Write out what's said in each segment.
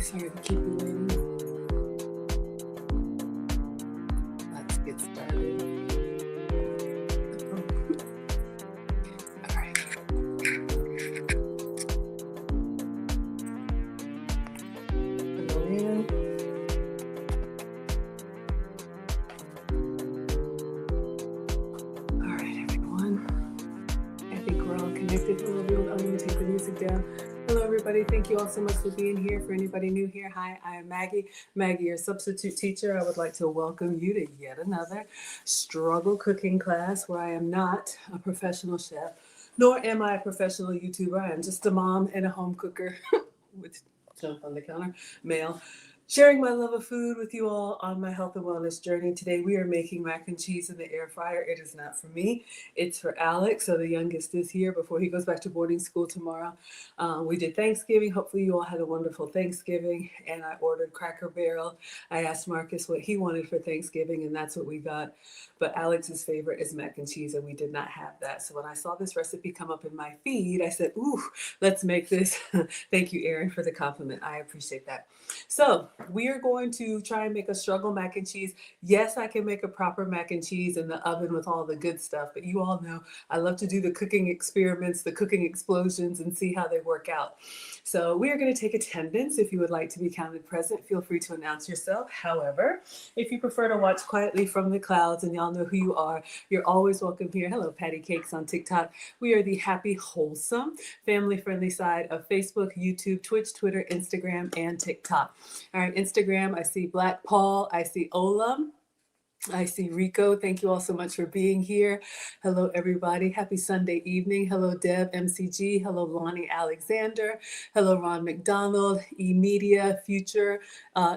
Sorry to keep you waiting. Let's get started. All right. Hello, Aaron. All right, everyone. I think we're all connected. Hello, everyone. I'm going to take the music down. Hello, everybody. Thank you all so much for being here. For anybody new here, hi, I am Maggie. Maggie, your substitute teacher. I would like to welcome you to yet another struggle cooking class where I am not a professional chef, nor am I a professional YouTuber. I am just a mom and a home cooker with jump on the counter, male. Sharing my love of food with you all on my health and wellness journey. Today we are making mac and cheese in the air fryer. It is not for me, it's for Alex. So the youngest is here before he goes back to boarding school tomorrow. We did Thanksgiving. Hopefully you all had a wonderful Thanksgiving. And I ordered Cracker Barrel. I asked Marcus what he wanted for Thanksgiving, and that's what we got. But Alex's favorite is mac and cheese, and we did not have that. So when I saw this recipe come up in my feed, I said, ooh, let's make this. Thank you, Erin, for the compliment. I appreciate that. So we are going to try and make a struggle mac and cheese. Yes, I can make a proper mac and cheese in the oven with all the good stuff, but you all know I love to do the cooking experiments, the cooking explosions, and see how they work out. So we are going to take attendance. If you would like to be counted present, feel free to announce yourself. However, if you prefer to watch quietly from the clouds and y'all know who you are, you're always welcome here. Hello, Patty Cakes on TikTok. We are the happy, wholesome, family-friendly side of Facebook, YouTube, Twitch, Twitter, Instagram, and TikTok. All right, Instagram, I see Black Paul, I see Olam. I see Rico. Thank you all so much for being here. Hello, everybody. Happy Sunday evening. Hello, Deb, MCG. Hello, Lonnie Alexander. Hello, Ron McDonald. E-Media Future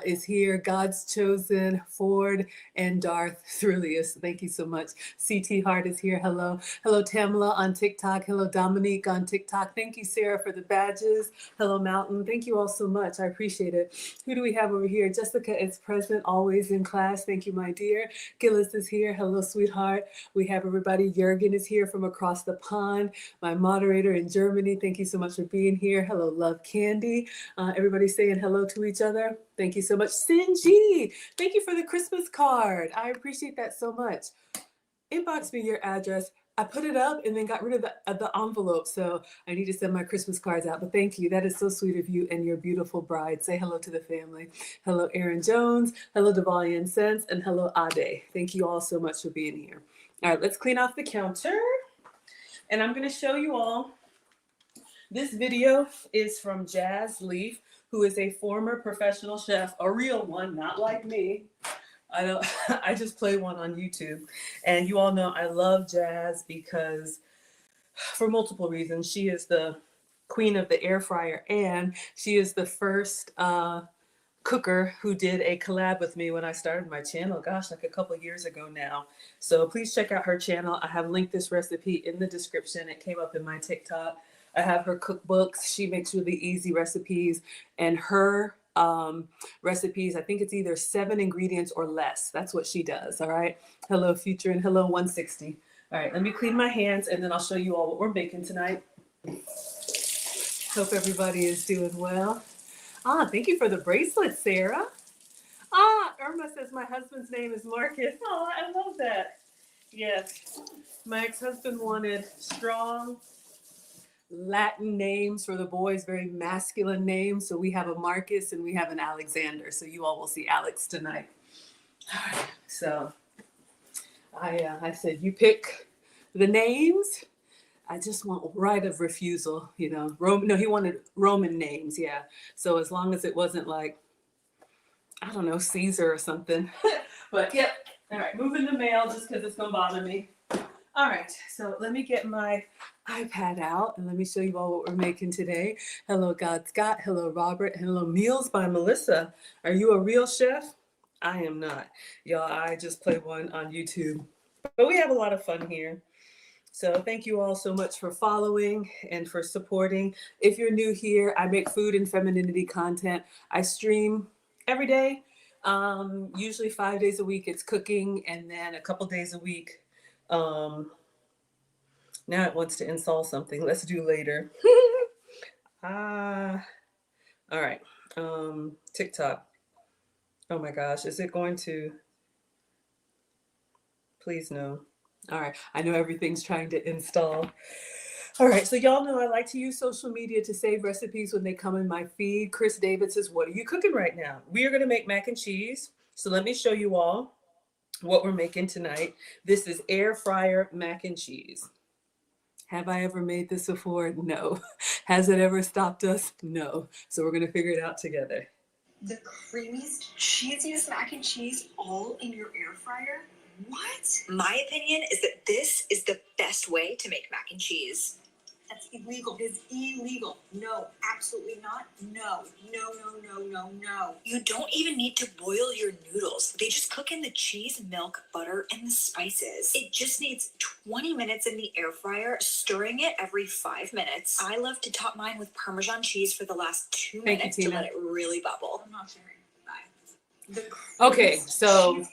is here. God's Chosen, Ford, and Darth Thrillius. Thank you so much. CT Hart is here. Hello. Hello, Tamala on TikTok. Hello, Dominique on TikTok. Thank you, Sarah, for the badges. Hello, Mountain. Thank you all so much. I appreciate it. Who do we have over here? Jessica is present, always in class. Thank you, my dear. Gillis is here. Hello, sweetheart. We have everybody. Jurgen is here from across the pond. My moderator in Germany. Thank you so much for being here. Hello, Love Candy. Everybody saying hello to each other. Thank you so much. Sinji, thank you for the Christmas card. I appreciate that so much. Inbox me your address. I put it up and then got rid of the envelope, so I need to send my Christmas cards out. But thank you. That is so sweet of you and your beautiful bride. Say hello to the family. Hello, Aaron Jones. Hello, Devalian Sense. And hello, Ade. Thank you all so much for being here. All right, let's clean off the counter. And I'm going to show you all. This video is from Jazz Leaf, who is a former professional chef, a real one, not like me. I just play one on YouTube. And you all know I love Jazz because for multiple reasons. She is the queen of the air fryer, and she is the first cooker who did a collab with me when I started my channel, gosh, like a couple years ago now. So please check out her channel. I have linked this recipe in the description. It came up in my TikTok. I have her cookbooks. She makes really easy recipes, and her recipes, I think it's either 7 ingredients or less. That's what she does. All right. Hello, Future, and hello, 160. All right, let me clean my hands and then I'll show you all what we're making tonight. Hope everybody is doing well. Thank you for the bracelet, Sarah. Irma says my husband's name is Marcus. I love that. Yes, my ex-husband wanted strong Latin names for the boys, very masculine names. So we have a Marcus and we have an Alexander. So you all will see Alex tonight. All right, so I said, you pick the names. I just want right of refusal, you know. He wanted Roman names, yeah. So as long as it wasn't like, I don't know, Caesar or something. But yep. All right, moving the mail just because it's going to bother me. All right, so let me get my iPad out and let me show you all what we're making today. Hello, God Scott. Hello, Robert. Hello, Meals by Melissa. Are you a real chef? I am not. Y'all, I just play one on YouTube. But we have a lot of fun here. So thank you all so much for following and for supporting. If you're new here, I make food and femininity content. I stream every day. Usually 5 days a week it's cooking, and then a couple days a week. Now it wants to install something. Let's do later. All right. TikTok. Oh my gosh, is it going to? Please no. All right, I know everything's trying to install. All right, so y'all know I like to use social media to save recipes when they come in my feed. Chris David says, "What are you cooking right now?" We are going to make mac and cheese. So let me show you all what we're making tonight. This is air fryer mac and cheese. Have I ever made this before? No. Has it ever stopped us? No. So we're going to figure it out together. The creamiest, cheesiest mac and cheese all in your air fryer? What? My opinion is that this is the best way to make mac and cheese. That's illegal. It is illegal. No, absolutely not. No, no, no, no, no, no. You don't even need to boil your noodles. They just cook in the cheese, milk, butter, and the spices. It just needs 20 minutes in the air fryer, stirring it every 5 minutes. I love to top mine with Parmesan cheese for the last 2 minutes to let it really bubble. I'm not sharing. Bye. Okay, so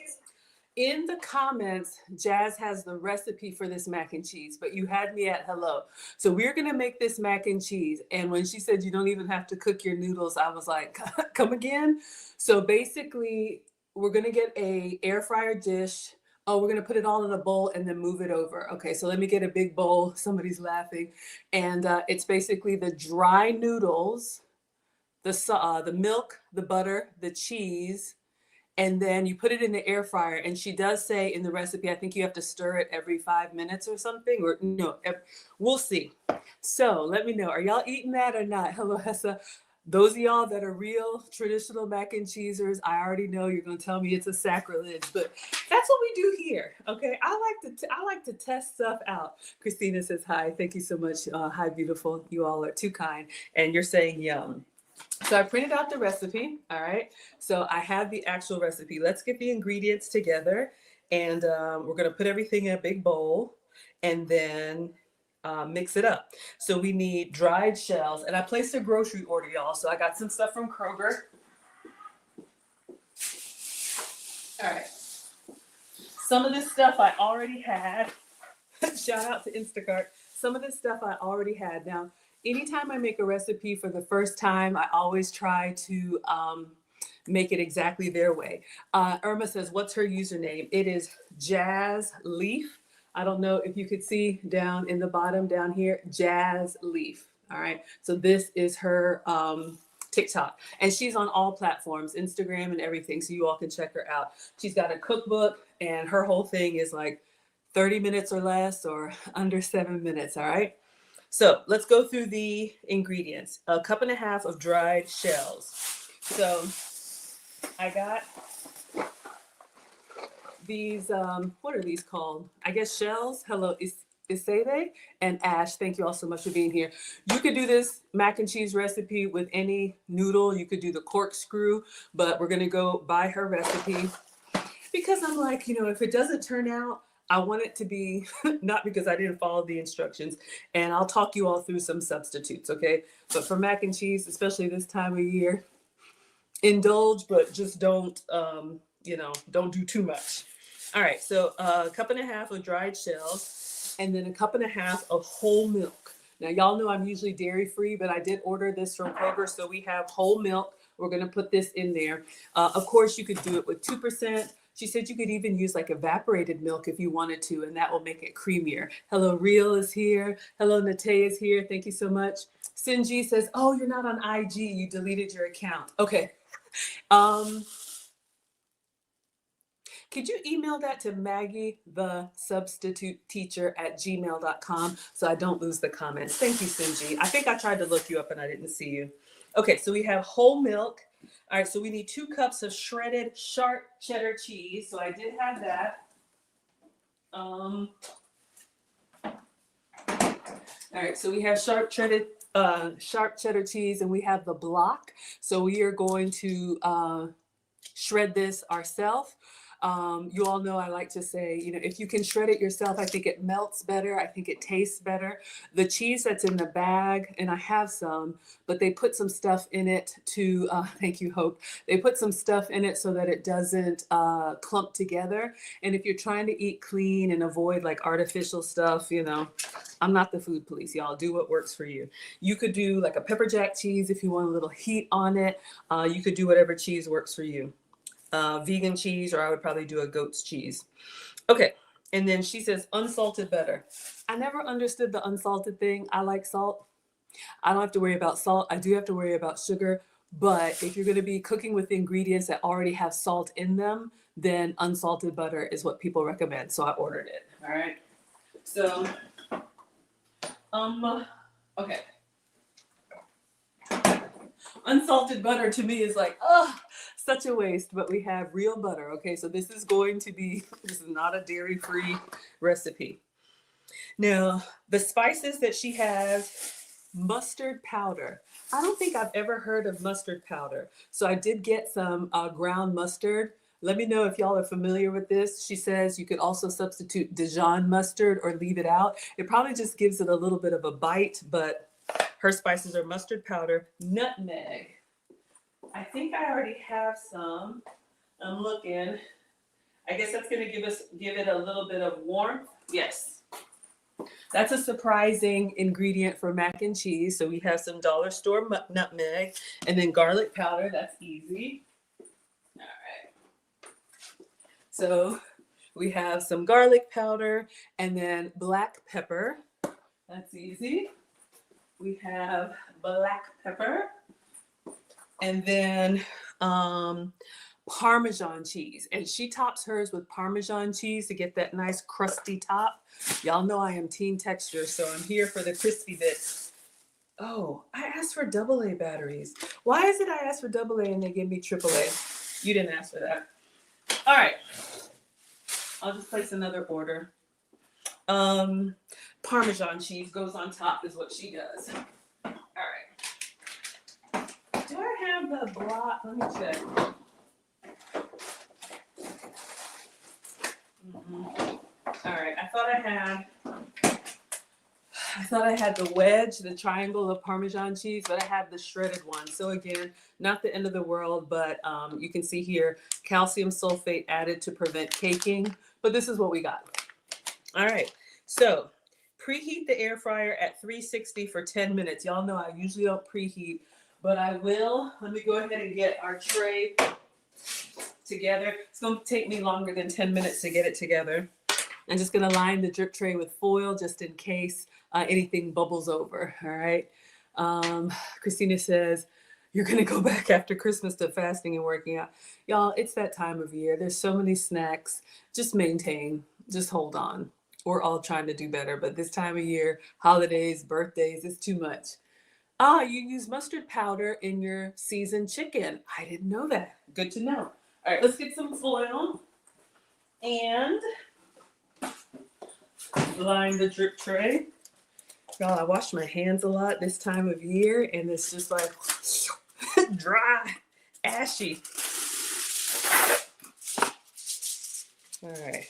in the comments, Jazz has the recipe for this mac and cheese, but you had me at hello. So we're going to make this mac and cheese. And when she said you don't even have to cook your noodles, I was like, come again? So basically, we're going to get a air fryer dish. Oh, we're going to put it all in a bowl and then move it over. Okay, so let me get a big bowl. Somebody's laughing. And it's basically the dry noodles, the milk, the butter, the cheese, and then you put it in the air fryer. And she does say in the recipe, I think you have to stir it every 5 minutes or something, or no, we'll see. So let me know, are y'all eating that or not? Hello, Hessa. Those of y'all that are real traditional mac and cheesers, I already know you're gonna tell me it's a sacrilege, but that's what we do here. Okay, I like to test stuff out. Christina says hi. Thank you so much. Hi, beautiful. You all are too kind, and you're saying yum. So I printed out the recipe. All right. So I have the actual recipe. Let's get the ingredients together, and we're going to put everything in a big bowl and then mix it up. So we need dried shells, and I placed a grocery order, y'all. So I got some stuff from Kroger. All right. Some of this stuff I already had. Shout out to Instacart. Some of this stuff I already had. Now, anytime I make a recipe for the first time, I always try to make it exactly their way. Irma says, what's her username? It is Jazz Leaf. I don't know if you could see down in the bottom down here, Jazz Leaf. All right. So this is her TikTok. And she's on all platforms, Instagram and everything. So you all can check her out. She's got a cookbook, and her whole thing is like 30 minutes or less or under 7 minutes. All right. So let's go through the ingredients. 1.5 cups of dried shells. So I got these, what are these called? I guess shells. Hello, Isede and Ash. Thank you all so much for being here. You could do this mac and cheese recipe with any noodle. You could do the corkscrew, but we're going to go by her recipe because I'm like, if it doesn't turn out, I want it to be not because I didn't follow the instructions, and I'll talk you all through some substitutes, okay? But for mac and cheese, especially this time of year, indulge, but just don't do too much. All right, so 1.5 cups of dried shells, and then 1.5 cups of whole milk. Now, y'all know I'm usually dairy-free, but I did order this from Kroger, so we have whole milk. We're gonna put this in there. Of course, you could do it with 2%. She said you could even use like evaporated milk if you wanted to, and that will make it creamier. Hello, Real is here. Hello, Nate is here. Thank you so much. Sinji says, oh, you're not on IG. You deleted your account. Okay. Could you email that to Maggie, the substitute teacher @gmail.com so I don't lose the comments? Thank you, Sinji. I think I tried to look you up and I didn't see you. Okay, so we have whole milk. All right, so we need 2 cups of shredded sharp cheddar cheese. So I did have that. All right, so we have sharp cheddar cheese, and we have the block. So we are going to shred this ourselves. You all know I like to say, if you can shred it yourself, I think it melts better. I think it tastes better. The cheese that's in the bag, and I have some, but they put some stuff in it to, thank you, Hope. They put some stuff in it so that it doesn't clump together. And if you're trying to eat clean and avoid like artificial stuff, I'm not the food police, y'all. Do what works for you. You could do like a pepper jack cheese if you want a little heat on it. You could do whatever cheese works for you. Vegan cheese, or I would probably do a goat's cheese. Okay. And then she says unsalted butter. I never understood the unsalted thing. I like salt. I don't have to worry about salt. I do have to worry about sugar. But if you're going to be cooking with ingredients that already have salt in them, then unsalted butter is what people recommend. So I ordered it. All right. So, okay. Unsalted butter to me is like, such a waste, but we have real butter. Okay, so this is not a dairy-free recipe. Now, the spices that she has, mustard powder. I don't think I've ever heard of mustard powder. So I did get some ground mustard. Let me know if y'all are familiar with this. She says you could also substitute Dijon mustard or leave it out. It probably just gives it a little bit of a bite, but her spices are mustard powder, nutmeg. I think I already have some. I'm looking. I guess that's going to give it a little bit of warmth. Yes. That's a surprising ingredient for mac and cheese. So we have some dollar store nutmeg and then garlic powder. That's easy. All right. So we have some garlic powder and then black pepper. That's easy. We have black pepper and then Parmesan cheese. And she tops hers with Parmesan cheese to get that nice crusty top. Y'all know I am team texture, so I'm here for the crispy bits. Oh, I asked for AA batteries. Why is it I asked for AA and they give me AAA? You didn't ask for that. All right. I'll just place another order. Parmesan cheese goes on top is what she does. All right. Do I have the block? Let me check. All right. I thought I had the wedge, the triangle of Parmesan cheese, but I have the shredded one. So again, not the end of the world, but you can see here, calcium sulfate added to prevent caking. But this is what we got. All right. So preheat the air fryer at 360 for 10 minutes. Y'all know I usually don't preheat, but I will. Let me go ahead and get our tray together. It's going to take me longer than 10 minutes to get it together. I'm just going to line the drip tray with foil just in case anything bubbles over. All right. Christina says, you're going to go back after Christmas to fasting and working out. Y'all, it's that time of year. There's so many snacks. Just maintain. Just hold on. We're all trying to do better. But this time of year, holidays, birthdays, it's too much. You use mustard powder in your seasoned chicken. I didn't know that. Good to know. All right, let's get some foil and line the drip tray. Y'all, I wash my hands a lot this time of year, and it's just like dry, ashy. All right.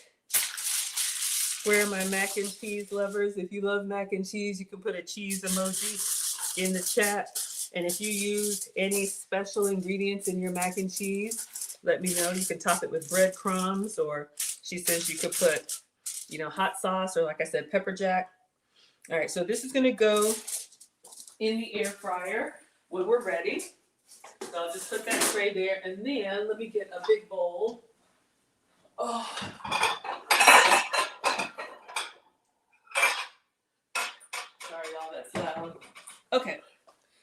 Where are my mac and cheese lovers? If you love mac and cheese, you can put a cheese emoji in the chat. And if you use any special ingredients in your mac and cheese, let me know. You can top it with breadcrumbs, or she says you could put, hot sauce, or like I said, pepper jack. All right, so this is gonna go in the air fryer when we're ready. So I'll just put that tray there, and then let me get a big bowl. Oh. Sorry, y'all, that's loud. Okay,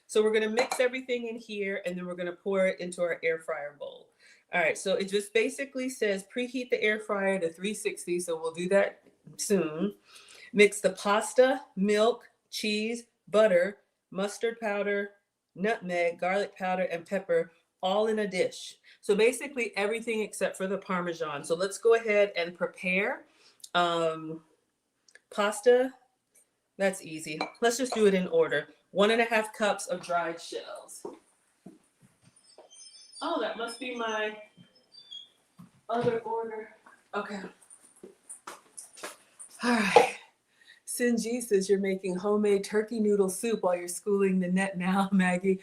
so we're gonna mix everything in here, and then we're gonna pour it into our air fryer bowl. All right, so it just basically says preheat the air fryer to 360, so we'll do that soon. Mix the pasta, milk, cheese, butter, mustard powder, nutmeg, garlic powder, and pepper all in a dish. So basically everything except for the Parmesan. So let's go ahead and prepare pasta. That's easy. Let's just do it in order. 1.5 cups of dried shells. Oh, that must be my, other order. Okay. All right. Sinji says you're making homemade turkey noodle soup while you're schooling the net now, Maggie.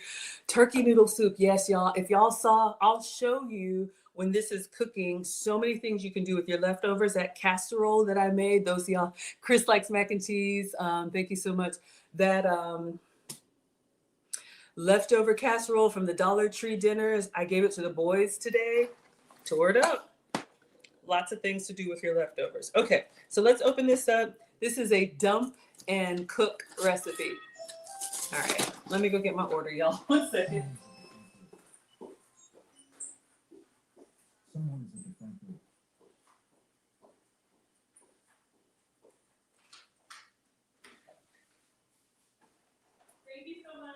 Turkey noodle soup. Yes, y'all. If y'all saw, I'll show you when this is cooking, so many things you can do with your leftovers. That casserole that I made, those y'all, Chris likes mac and cheese. Thank you so much. That leftover casserole from the Dollar Tree dinners, I gave it to the boys today. Tore it up. Lots of things to do with your leftovers. Okay, so let's open this up. This is a dump and cook recipe. All right, let me go get my order, y'all. 1 second. Thank you so much.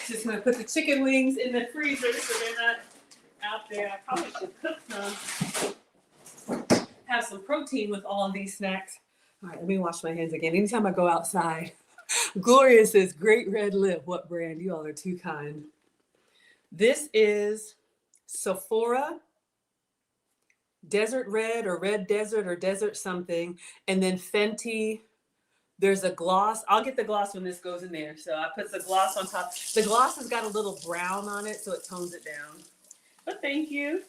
Just gonna put the chicken wings in the freezer so they're not out there. I probably should cook some. Have some protein with all of these snacks. All right, let me wash my hands again. Anytime I go outside. Gloria says, great red lip. What brand? You all are too kind. This is Sephora Desert Red or Red Desert or Desert something. And then Fenty. There's a gloss. I'll get the gloss when this goes in there. So I put the gloss on top. The gloss has got a little brown on it, so it tones it down. But thank you.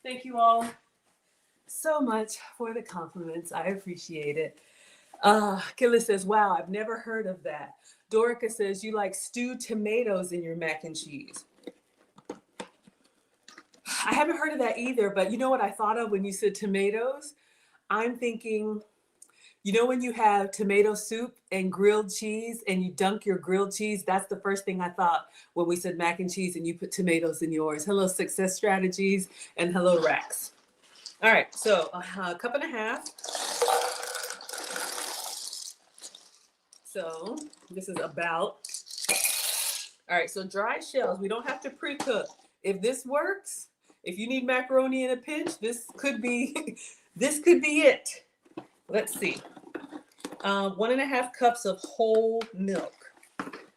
Thank you all so much for the compliments. I appreciate it. Killa says, wow, I've never heard of that. Dorica says, you like stewed tomatoes in your mac and cheese. I haven't heard of that either, but you know what I thought of when you said tomatoes? I'm thinking, you know when you have tomato soup and grilled cheese and you dunk your grilled cheese? That's the first thing I thought when we said mac and cheese and you put tomatoes in yours. Hello, Success Strategies, and hello, Rex. All right, so a cup and a half. So this is about, all right, so dry shells. We don't have to pre-cook. If this works, if you need macaroni in a pinch, this could be it. Let's see. 1.5 cups of whole milk.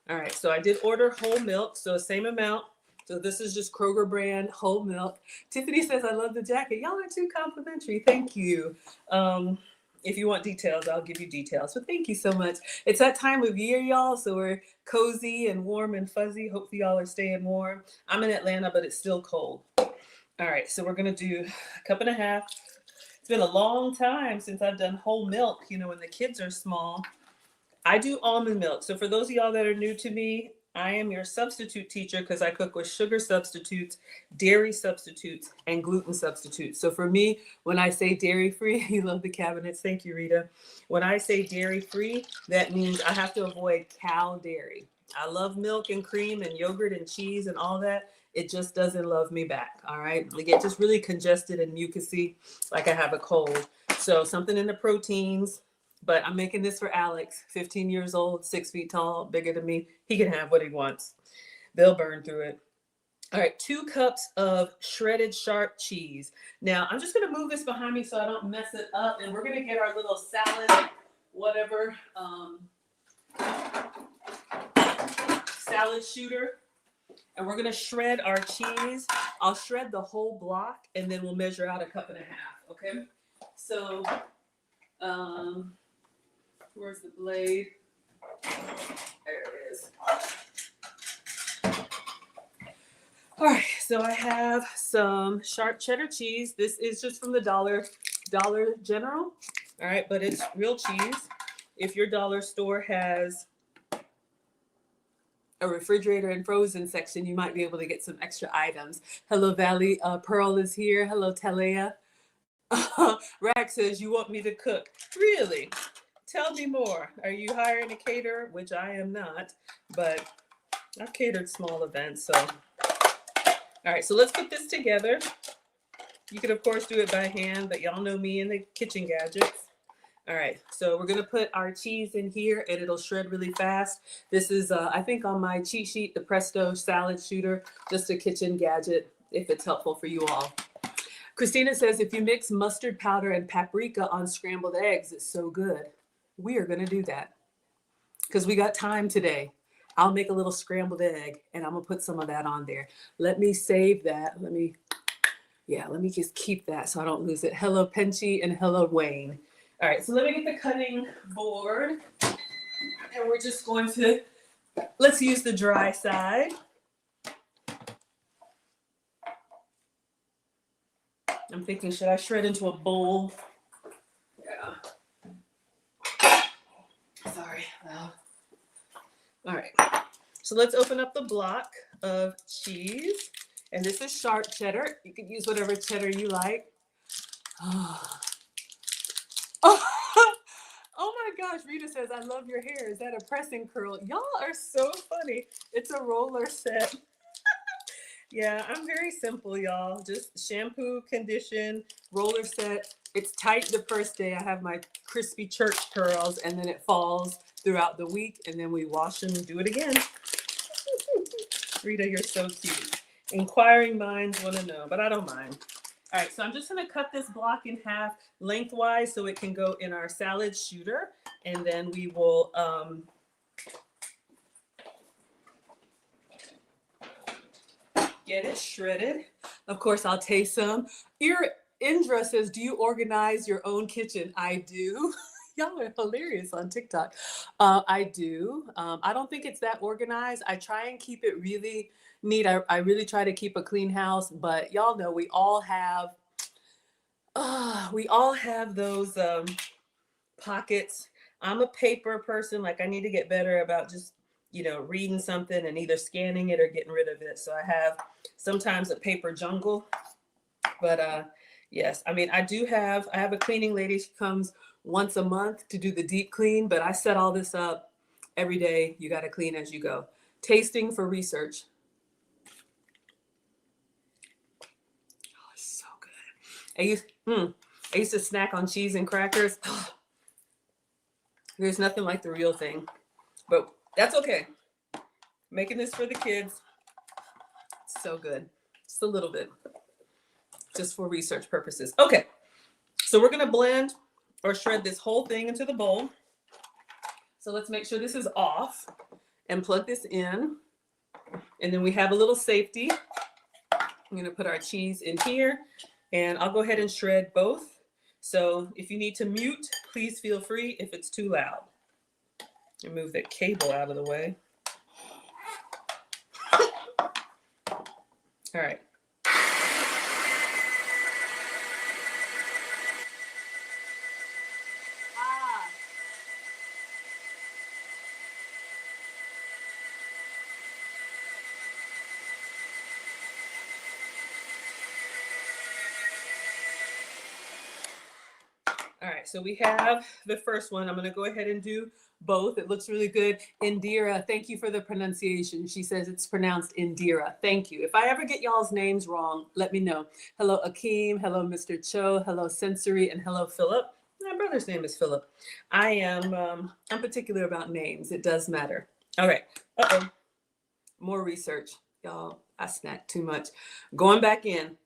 All right, so I did order whole milk, so same amount. So this is just Kroger brand whole milk. Tiffany says, I love the jacket. Y'all are too complimentary. Thank you. If you want details, I'll give you details. But thank you so much. It's that time of year, y'all, so we're cozy and warm and fuzzy. Hopefully y'all are staying warm. I'm in Atlanta, but it's still cold. All right, so we're going to do 1.5 cups. It's been a long time since I've done whole milk, you know, when the kids are small. I do almond milk. So for those of y'all that are new to me, I am your substitute teacher because I cook with sugar substitutes, dairy substitutes, and gluten substitutes. So for me, when I say dairy-free, you love the cabinets. Thank you, Rita. When I say dairy-free, that means I have to avoid cow dairy. I love milk and cream and yogurt and cheese and all that. It just doesn't love me back, all right? I get just really congested and mucousy, like I have a cold. So something in the proteins, but I'm making this for Alex, 15 years old, 6 feet tall, bigger than me. He can have what he wants. They'll burn through it. All right, 2 cups of shredded sharp cheese. Now, I'm just gonna move this behind me so I don't mess it up, and we're gonna get our little salad, whatever, salad shooter. And we're gonna shred our cheese. I'll shred the whole block and then we'll measure out 1.5 cups, okay? So, where's the blade? There it is. All right, so I have some sharp cheddar cheese. This is just from the Dollar General, all right, but it's real cheese. If your dollar store has a refrigerator and frozen section, you might be able to get some extra items. Hello, Valley. Pearl is here. Hello, Talea. Rack says, you want me to cook? Really? Tell me more. Are you hiring a caterer? Which I am not, but I've catered small events. So, all right, so let's put this together. You could, of course, do it by hand, but y'all know me and the kitchen gadgets. All right, so we're gonna put our cheese in here and it'll shred really fast. This is, I think on my cheat sheet, the Presto salad shooter, just a kitchen gadget if it's helpful for you all. Christina says, if you mix mustard powder and paprika on scrambled eggs, it's so good. We are gonna do that because we got time today. I'll make a little scrambled egg and I'm gonna put some of that on there. Let me save that. Let me just keep that so I don't lose it. Hello, Penchy, and hello, Wayne. All right, so let me get the cutting board. And we're just going to, let's use the dry side. I'm thinking, should I shred into a bowl? Yeah. Sorry. All right, so let's open up the block of cheese. And this is sharp cheddar. You can use whatever cheddar you like. Oh, oh my gosh, Rita says, I love your hair. Is that a pressing curl? Y'all are so funny. It's a roller set. Yeah, I'm very simple, y'all. Just shampoo, condition, roller set. It's tight the first day. I have my crispy church curls, and then it falls throughout the week, and then we wash them and do it again. Rita, you're so cute. Inquiring minds want to know, but I don't mind. All right, so I'm just going to cut this block in half lengthwise so it can go in our salad shooter, and then we will get it shredded. Of course, I'll taste some. Indra says, do you organize your own kitchen? I do. Y'all are hilarious on TikTok. I do. I don't think it's that organized. I try and keep it really neat. I really try to keep a clean house, but y'all know we all have those pockets. I'm a paper person. Like I need to get better about just, reading something and either scanning it or getting rid of it. So I have sometimes a paper jungle, but yes, I mean, I have a cleaning lady. She comes once a month to do the deep clean, but I set all this up every day. You got to clean as you go. Tasting for research. Oh, it's so good. I used to snack on cheese and crackers. There's nothing like the real thing, but that's okay. Making this for the kids. It's so good. Just a little bit, just for research purposes. Okay, so we're gonna blend or shred this whole thing into the bowl. So let's make sure this is off and plug this in. And then we have a little safety. I'm gonna put our cheese in here and I'll go ahead and shred both. So if you need to mute, please feel free if it's too loud. And move that cable out of the way. All right. All right, so we have the first one. I'm going to go ahead and do both. It looks really good. Indira, thank you for the pronunciation. She says it's pronounced Indira. Thank you. If I ever get y'all's names wrong, let me know. Hello, Akeem. Hello, Mr. Cho. Hello, Sensory. And hello, Philip. My brother's name is Philip. I'm particular about names. It does matter. All right. Uh-oh. More research. Y'all, I snacked too much. Going back in.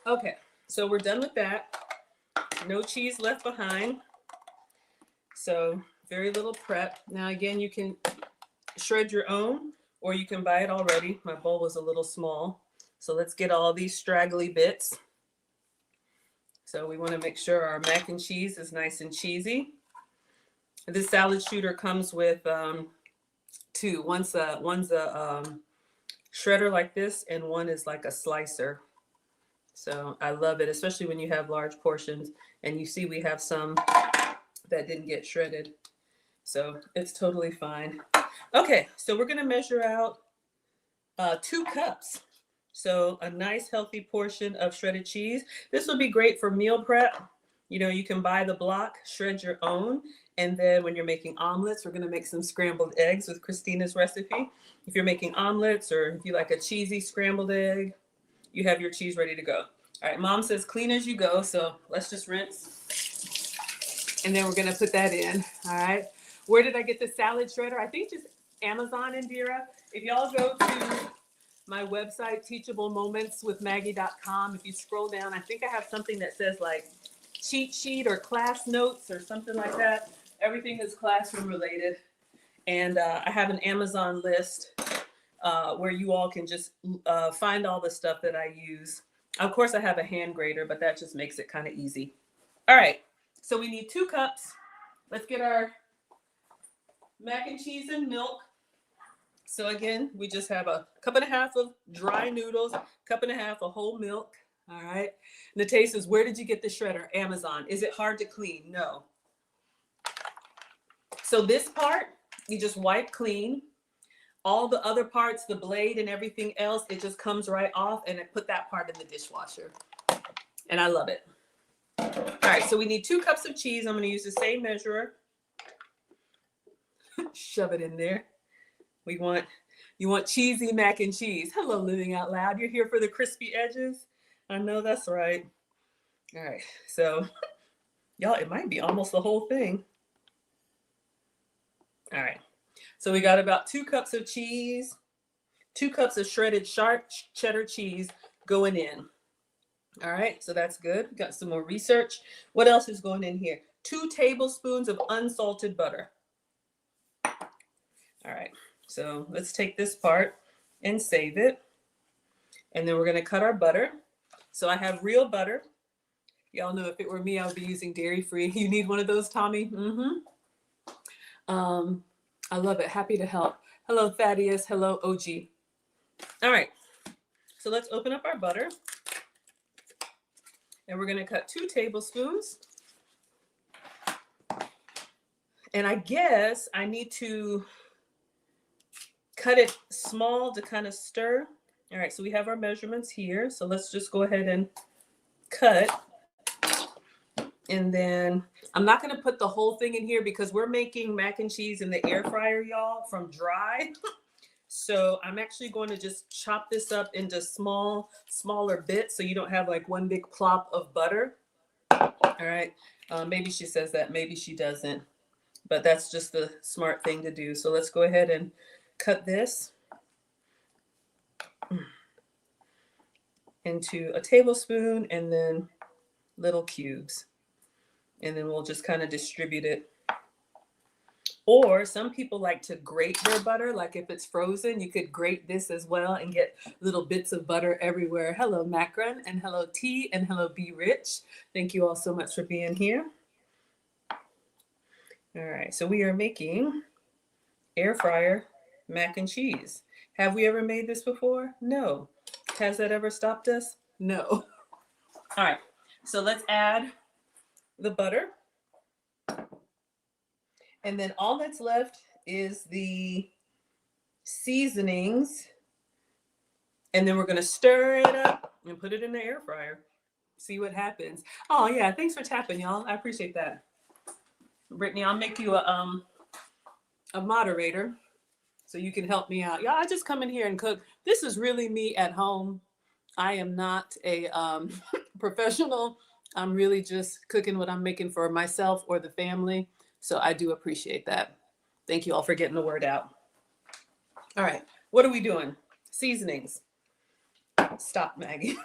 Okay, so we're done with that. No cheese left behind. So very little prep. Now again, you can shred your own or you can buy it already. My bowl was a little small. So let's get all these straggly bits. So we want to make sure our mac and cheese is nice and cheesy. This salad shooter comes with two. One's a shredder like this and one is like a slicer. So I love it, especially when you have large portions and you see we have some that didn't get shredded. So it's totally fine. Okay, so we're gonna measure out 2 cups. So a nice healthy portion of shredded cheese. This would be great for meal prep. You know, you can buy the block, shred your own. And then when you're making omelets, we're going to make some scrambled eggs with Christina's recipe. If you're making omelets or if you like a cheesy scrambled egg, you have your cheese ready to go. All right, Mom says clean as you go. So let's just rinse. And then we're going to put that in. All right. Where did I get the salad shredder? I think just Amazon, Indira. If y'all go to my website, teachablemomentswithmaggie.com, if you scroll down, I think I have something that says like cheat sheet or class notes or something like that. Everything is classroom related. And I have an Amazon list where you all can just find all the stuff that I use. Of course, I have a hand grater, but that just makes it kind of easy. All right. So we need 2 cups. Let's get our mac and cheese and milk. So again, we just have a 1.5 cups of dry noodles, 1.5 cups of whole milk. All right. Nate says, where did you get the shredder? Amazon. Is it hard to clean? No. So this part, you just wipe clean. All the other parts, the blade and everything else, it just comes right off, and I put that part in the dishwasher. And I love it. All right, so we need 2 cups of cheese. I'm going to use the same measurer. Shove it in there. You want cheesy mac and cheese. Hello, Living Out Loud. You're here for the crispy edges? I know that's right. All right, so y'all, it might be almost the whole thing. All right, so we got about 2 cups of cheese, 2 cups of shredded sharp cheddar cheese going in. All right, so that's good. Got some more research. What else is going in here? 2 tablespoons of unsalted butter. All right, so let's take this part and save it. And then we're going to cut our butter. So I have real butter. Y'all know if it were me, I would be using dairy-free. You need one of those, Tommy? Mm-hmm. I love it. Happy to help. Hello, Thaddeus. Hello, OG. All right, so let's open up our butter. And we're going to cut 2 tablespoons. And I guess I need to cut it small to kind of stir. All right, so we have our measurements here. So let's just go ahead and cut. And then I'm not going to put the whole thing in here because we're making mac and cheese in the air fryer, y'all, from dry. So I'm actually going to just chop this up into smaller bits so you don't have like one big plop of butter. All right. Maybe she says that, maybe she doesn't, but that's just the smart thing to do. So let's go ahead and cut this into a tablespoon and then little cubes. And then we'll just kind of distribute it. Or some people like to grate their butter. Like if it's frozen, you could grate this as well and get little bits of butter everywhere. Hello, Macron, and hello, T, and hello, Be Rich. Thank you all so much for being here. All right, so we are making air fryer mac and cheese. Have we ever made this before? No. Has that ever stopped us? No. All right, so let's add the butter. And then all that's left is the seasonings. And then we're going to stir it up and put it in the air fryer. See what happens. Oh, yeah. Thanks for tapping, y'all. I appreciate that. Brittany, I'll make you a moderator so you can help me out. Y'all, I just come in here and cook. This is really me at home. I am not a professional. I'm really just cooking what I'm making for myself or the family. So I do appreciate that. Thank you all for getting the word out. All right, what are we doing? Seasonings. Stop, Maggie.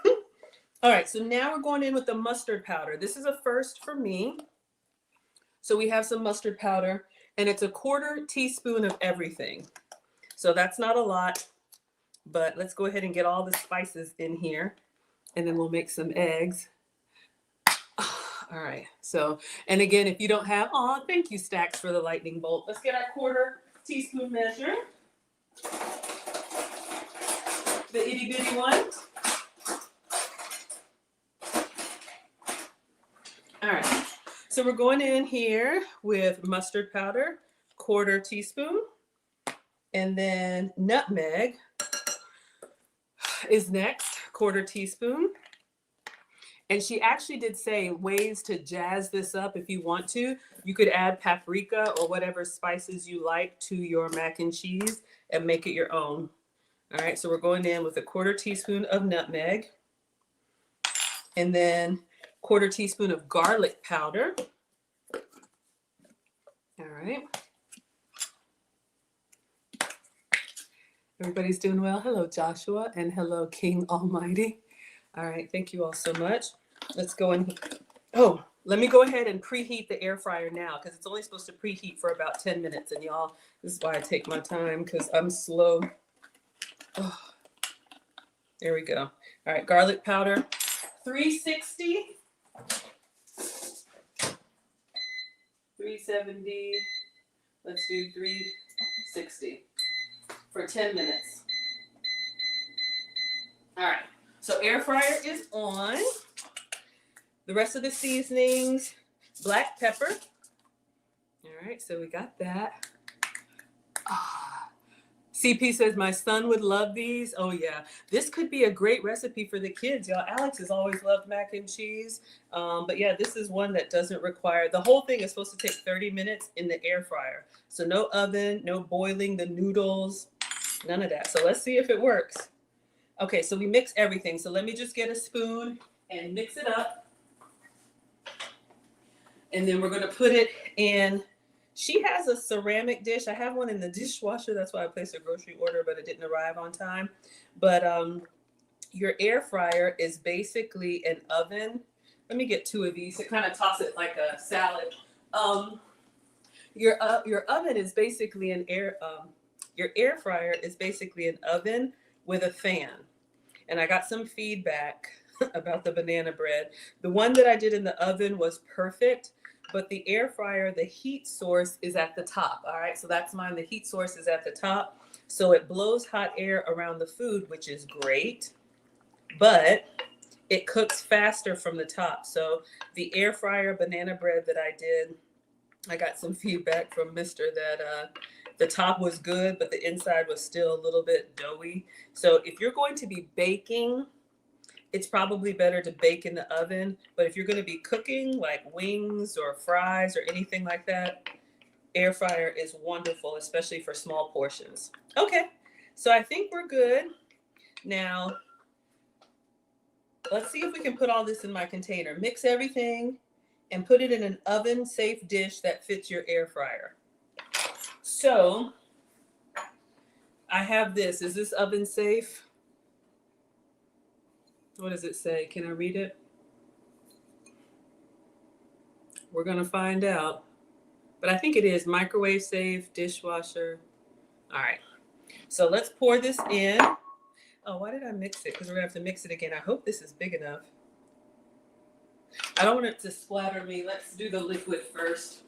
All right, so now we're going in with the mustard powder. This is a first for me. So we have some mustard powder, and it's a 1/4 teaspoon of everything. So that's not a lot, but let's go ahead and get all the spices in here, and then we'll make some eggs. All right, so, and again, if you don't have, oh, thank you, Stacks, for the lightning bolt. Let's get our 1/4 teaspoon measure. The itty bitty one. All right, so we're going in here with mustard powder, 1/4 teaspoon, and then nutmeg. is next, 1/4 teaspoon. And she actually did say ways to jazz this up if you want to. You could add paprika or whatever spices you like to your mac and cheese and make it your own. All right, so we're going in with a 1/4 teaspoon of nutmeg, and then 1/4 teaspoon of garlic powder. All right. Everybody's doing well. Hello, Joshua, and hello, King Almighty. All right, thank you all so much. Let's go in. Oh, let me go ahead and preheat the air fryer now because it's only supposed to preheat for about 10 minutes. And y'all, this is why I take my time because I'm slow. Oh, there we go. All right, garlic powder, 360, 370. Let's do 360 for 10 minutes. All right, so air fryer is on. The rest of the seasonings, black pepper. All right, so we got that. CP says, my son would love these. Oh, yeah. This could be a great recipe for the kids, y'all. Alex has always loved mac and cheese. But, yeah, this is one that doesn't require. The whole thing is supposed to take 30 minutes in the air fryer. So no oven, no boiling the noodles, none of that. So let's see if it works. Okay, so we mix everything. So let me just get a spoon and mix it up. And then we're going to put it in. She has a ceramic dish. I have one in the dishwasher. That's why I placed a grocery order, but it didn't arrive on time. But your air fryer is basically an oven. Let me get 2 of these to kind of toss it like a salad. Your oven is basically your air fryer is basically an oven with a fan. And I got some feedback about the banana bread. The one that I did in the oven was perfect. But the air fryer, the heat source is at the top. All right, so that's mine. The heat source is at the top. So it blows hot air around the food, which is great, but it cooks faster from the top. So the air fryer banana bread that I did, I got some feedback from Mr. that the top was good, but the inside was still a little bit doughy. So if you're going to be baking, it's probably better to bake in the oven. But if you're going to be cooking like wings or fries or anything like that, air fryer is wonderful, especially for small portions. Okay, so I think we're good. Now, let's see if we can put all this in my container. Mix everything and put it in an oven-safe dish that fits your air fryer. So, I have this. Is this oven safe? What does it say? Can I read it? We're going to find out. But I think it is microwave safe, dishwasher. All right. So let's pour this in. Oh, why did I mix it? Because we're going to have to mix it again. I hope this is big enough. I don't want it to splatter me. Let's do the liquid first.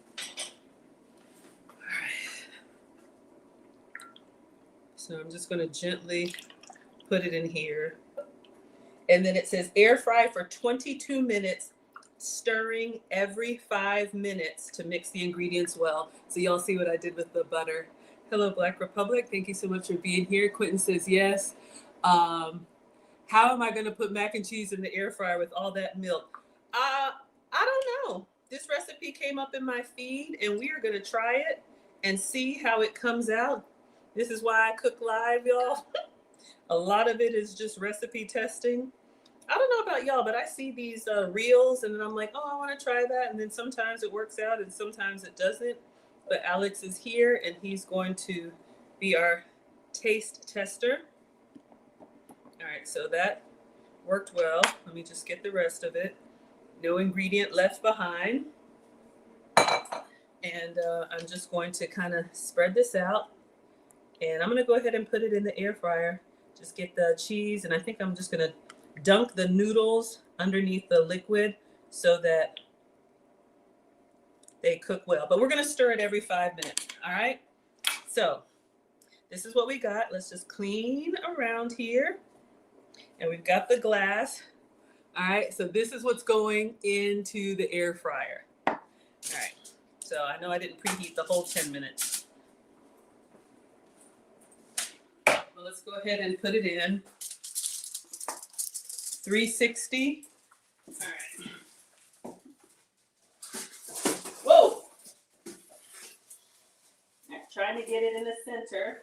All right. So I'm just going to gently put it in here. And then it says air fry for 22 minutes, stirring every 5 minutes to mix the ingredients well. So y'all see what I did with the butter. Hello, Black Republic. Thank you so much for being here. Quentin says yes. How am I going to put mac and cheese in the air fryer with all that milk? I don't know. This recipe came up in my feed, and we are going to try it and see how it comes out. This is why I cook live, y'all. A lot of it is just recipe testing. I don't know about y'all, but I see these reels and then I'm like, oh, I want to try that. And then sometimes it works out and sometimes it doesn't. But Alex is here and he's going to be our taste tester. All right, so that worked well. Let me just get the rest of it. No ingredient left behind. And I'm just going to kind of spread this out. And I'm going to go ahead and put it in the air fryer. Just get the cheese, and I think I'm just going to dunk the noodles underneath the liquid so that they cook well. But we're going to stir it every 5 minutes, all right? So this is what we got. Let's just clean around here. And we've got the glass. All right, so this is what's going into the air fryer. All right, so I know I didn't preheat the whole 10 minutes. Well, let's go ahead and put it in. 360. All right. Whoa! I'm trying to get it in the center.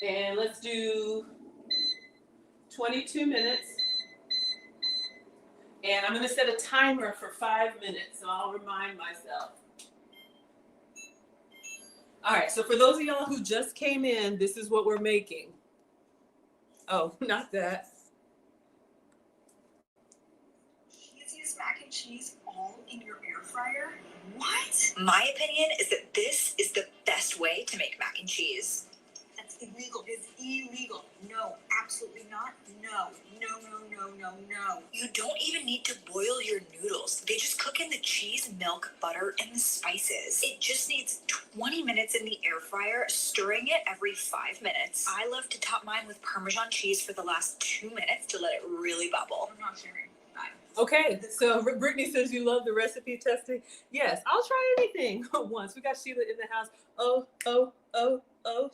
And let's do 22 minutes. And I'm going to set a timer for 5 minutes, so I'll remind myself. All right, so for those of y'all who just came in, this is what we're making. Oh, not that. Cheesiest mac and cheese all in your air fryer? What? My opinion is that this is the best way to make mac and cheese. That's illegal. It's illegal. No, absolutely not. No. No. You don't even need to boil your noodles. They just cook in the cheese, milk, butter, and the spices. It just needs 20 minutes in the air fryer, stirring it every 5 minutes. I love to top mine with Parmesan cheese for the last 2 minutes to let it really bubble. I'm not sharing. Bye. Okay, so Brittany says you love the recipe testing. Yes, I'll try anything once. We got Sheila in the house. Oh,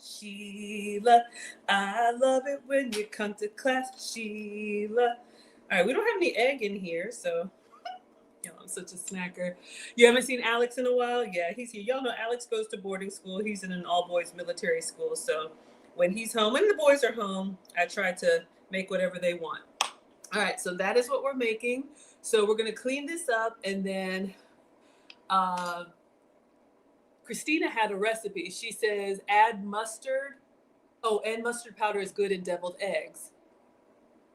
Sheila, I love it when you come to class, Sheila. All right, we don't have any egg in here, so I'm such a snacker. You haven't seen Alex in a while? Yeah, he's here. Y'all know Alex goes to boarding school. He's in an all-boys military school, so when he's home, when the boys are home, I try to make whatever they want. All right, so that is what we're making. So we're going to clean this up, and then Christina had a recipe. She says add mustard. Oh, and mustard powder is good in deviled eggs.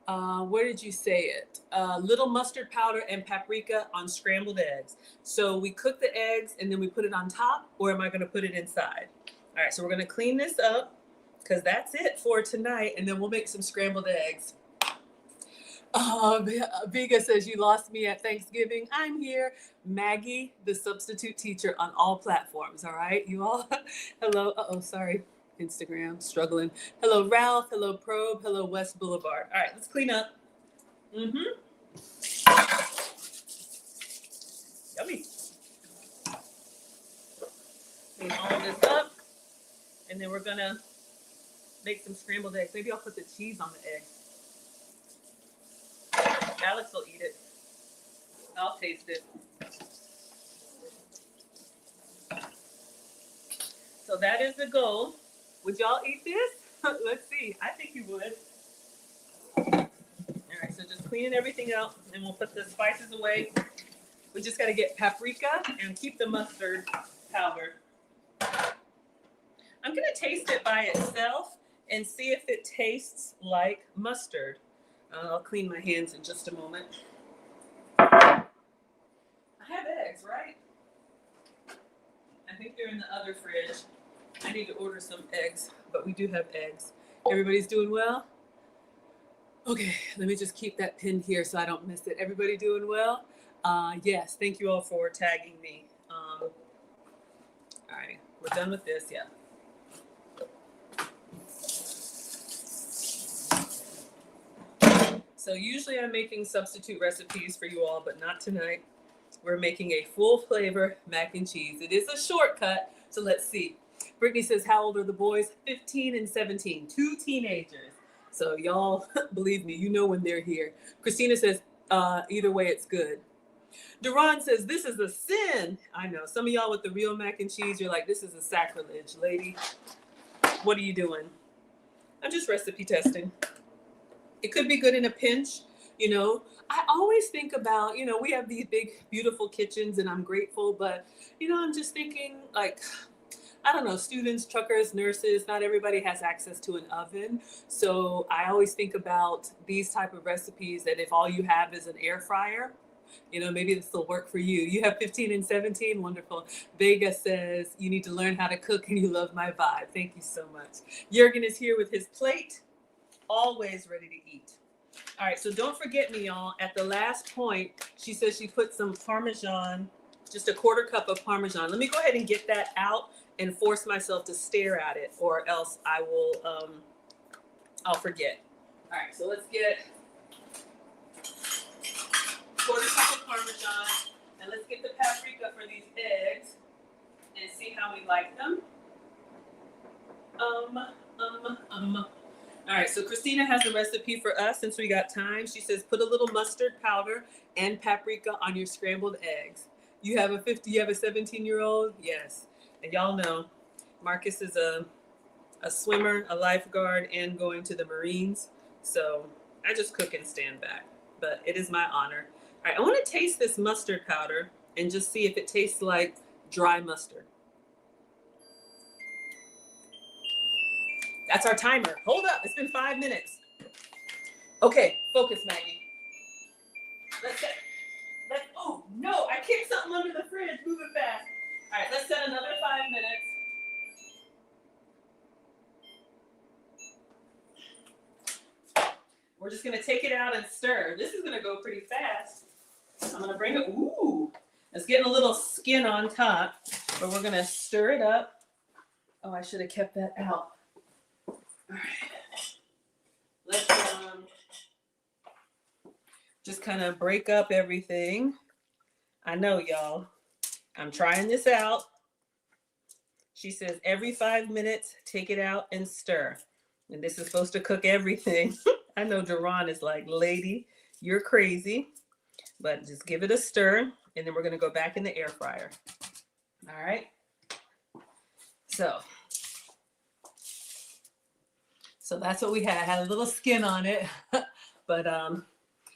Where did you say it? Little mustard powder and paprika on scrambled eggs. So we cook the eggs and then we put it on top, or am I going to put it inside? All right, so we're going to clean this up because that's it for tonight, and then we'll make some scrambled eggs. Vega says you lost me at Thanksgiving. I'm here. Maggie, the substitute teacher on all platforms. All right, you all. Hello. Sorry. Instagram, struggling. Hello, Ralph. Hello, Probe. Hello, West Boulevard. All right, let's clean up. Yummy. Clean all this up. And then we're going to make some scrambled eggs. Maybe I'll put the cheese on the eggs. Alex will eat it. I'll taste it. So that is the goal. Would y'all eat this? Let's see. I think you would. All right, so just cleaning everything out, and we'll put the spices away. We just got to get paprika and keep the mustard powder. I'm going to taste it by itself and see if it tastes like mustard. I'll clean my hands in just a moment. I have eggs, right? I think they're in the other fridge. I need to order some eggs, but we do have eggs. Everybody's doing well? Okay, let me just keep that pin here so I don't miss it. Everybody doing well? Yes, thank you all for tagging me. All right, we're done with this, yeah. So usually I'm making substitute recipes for you all, but not tonight. We're making a full flavor mac and cheese. It is a shortcut, so let's see. Brittany says, how old are the boys? 15 and 17, 2 teenagers. So y'all, believe me, you know when they're here. Christina says, either way, it's good. Duran says, this is a sin. I know, some of y'all with the real mac and cheese, you're like, this is a sacrilege, lady. What are you doing? I'm just recipe testing. It could be good in a pinch, you know. I always think about, you know, we have these big, beautiful kitchens and I'm grateful, but, you know, I'm just thinking like, I don't know, students, truckers, nurses, not everybody has access to an oven. So I always think about these type of recipes that if all you have is an air fryer, you know, maybe this will work for you. You have 15 and 17, wonderful. Vega says, you need to learn how to cook and you love my vibe. Thank you so much. Jurgen is here with his plate. Always ready to eat. All right, so don't forget me, y'all. At the last point, she says she put some Parmesan, just a 1/4 cup of Parmesan. Let me go ahead and get that out and force myself to stare at it, or else I will, I'll forget. All right, so let's get 1/4 cup of Parmesan, and let's get the paprika for these eggs and see how we like them. All right, so Christina has a recipe for us since we got time. She says put a little mustard powder and paprika on your scrambled eggs. You have a 17-year-old? Yes. And y'all know Marcus is a swimmer, a lifeguard, and going to the Marines. So I just cook and stand back. But it is my honor. All right, I want to taste this mustard powder and just see if it tastes like dry mustard. That's our timer. Hold up. It's been 5 minutes. Okay, focus, Maggie. Oh, no. I kicked something under the fridge. Move it fast. All right, let's set another 5 minutes. We're just going to take it out and stir. This is going to go pretty fast. I'm going to bring it. Ooh. It's getting a little skin on top, but we're going to stir it up. Oh, I should have kept that out. All right. Let's just kind of break up everything. I know, y'all. I'm trying this out. She says every 5 minutes, take it out and stir. And this is supposed to cook everything. I know Duran is like, lady, you're crazy. But just give it a stir, and then we're going to go back in the air fryer. All right. So that's what we had. Had a little skin on it, but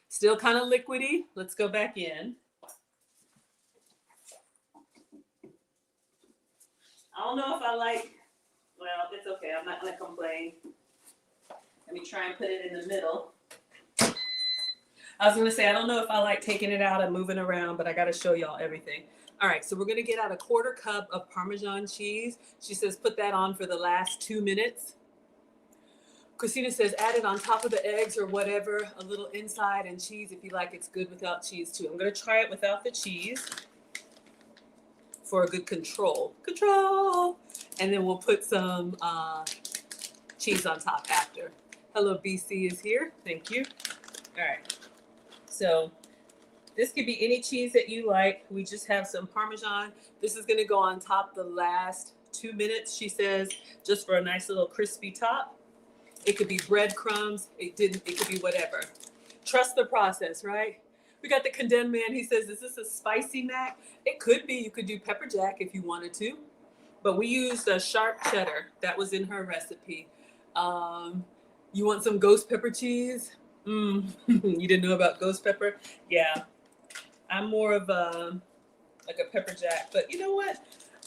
still kind of liquidy. Let's go back in. I don't know if I like, well, it's okay. I'm not going to complain. Let me try and put it in the middle. I was going to say, I don't know if I like taking it out and moving around, but I got to show y'all everything. All right, so we're going to get out a 1/4 cup of Parmesan cheese. She says put that on for the last 2 minutes. Christina says add it on top of the eggs or whatever, a little inside and cheese if you like. It's good without cheese too. I'm going to try it without the cheese for a good control. And then we'll put some cheese on top after. Hello, BC is here. Thank you. All right. So this could be any cheese that you like. We just have some Parmesan. This is going to go on top the last 2 minutes, she says, just for a nice little crispy top. It could be breadcrumbs. It could be whatever. Trust the process, right? We got the condemned man. He says, is this a spicy mac? It could be. You could do pepper jack if you wanted to. But we used a sharp cheddar. That was in her recipe. You want some ghost pepper cheese? You didn't know about ghost pepper? Yeah. I'm more of a pepper jack. But you know what?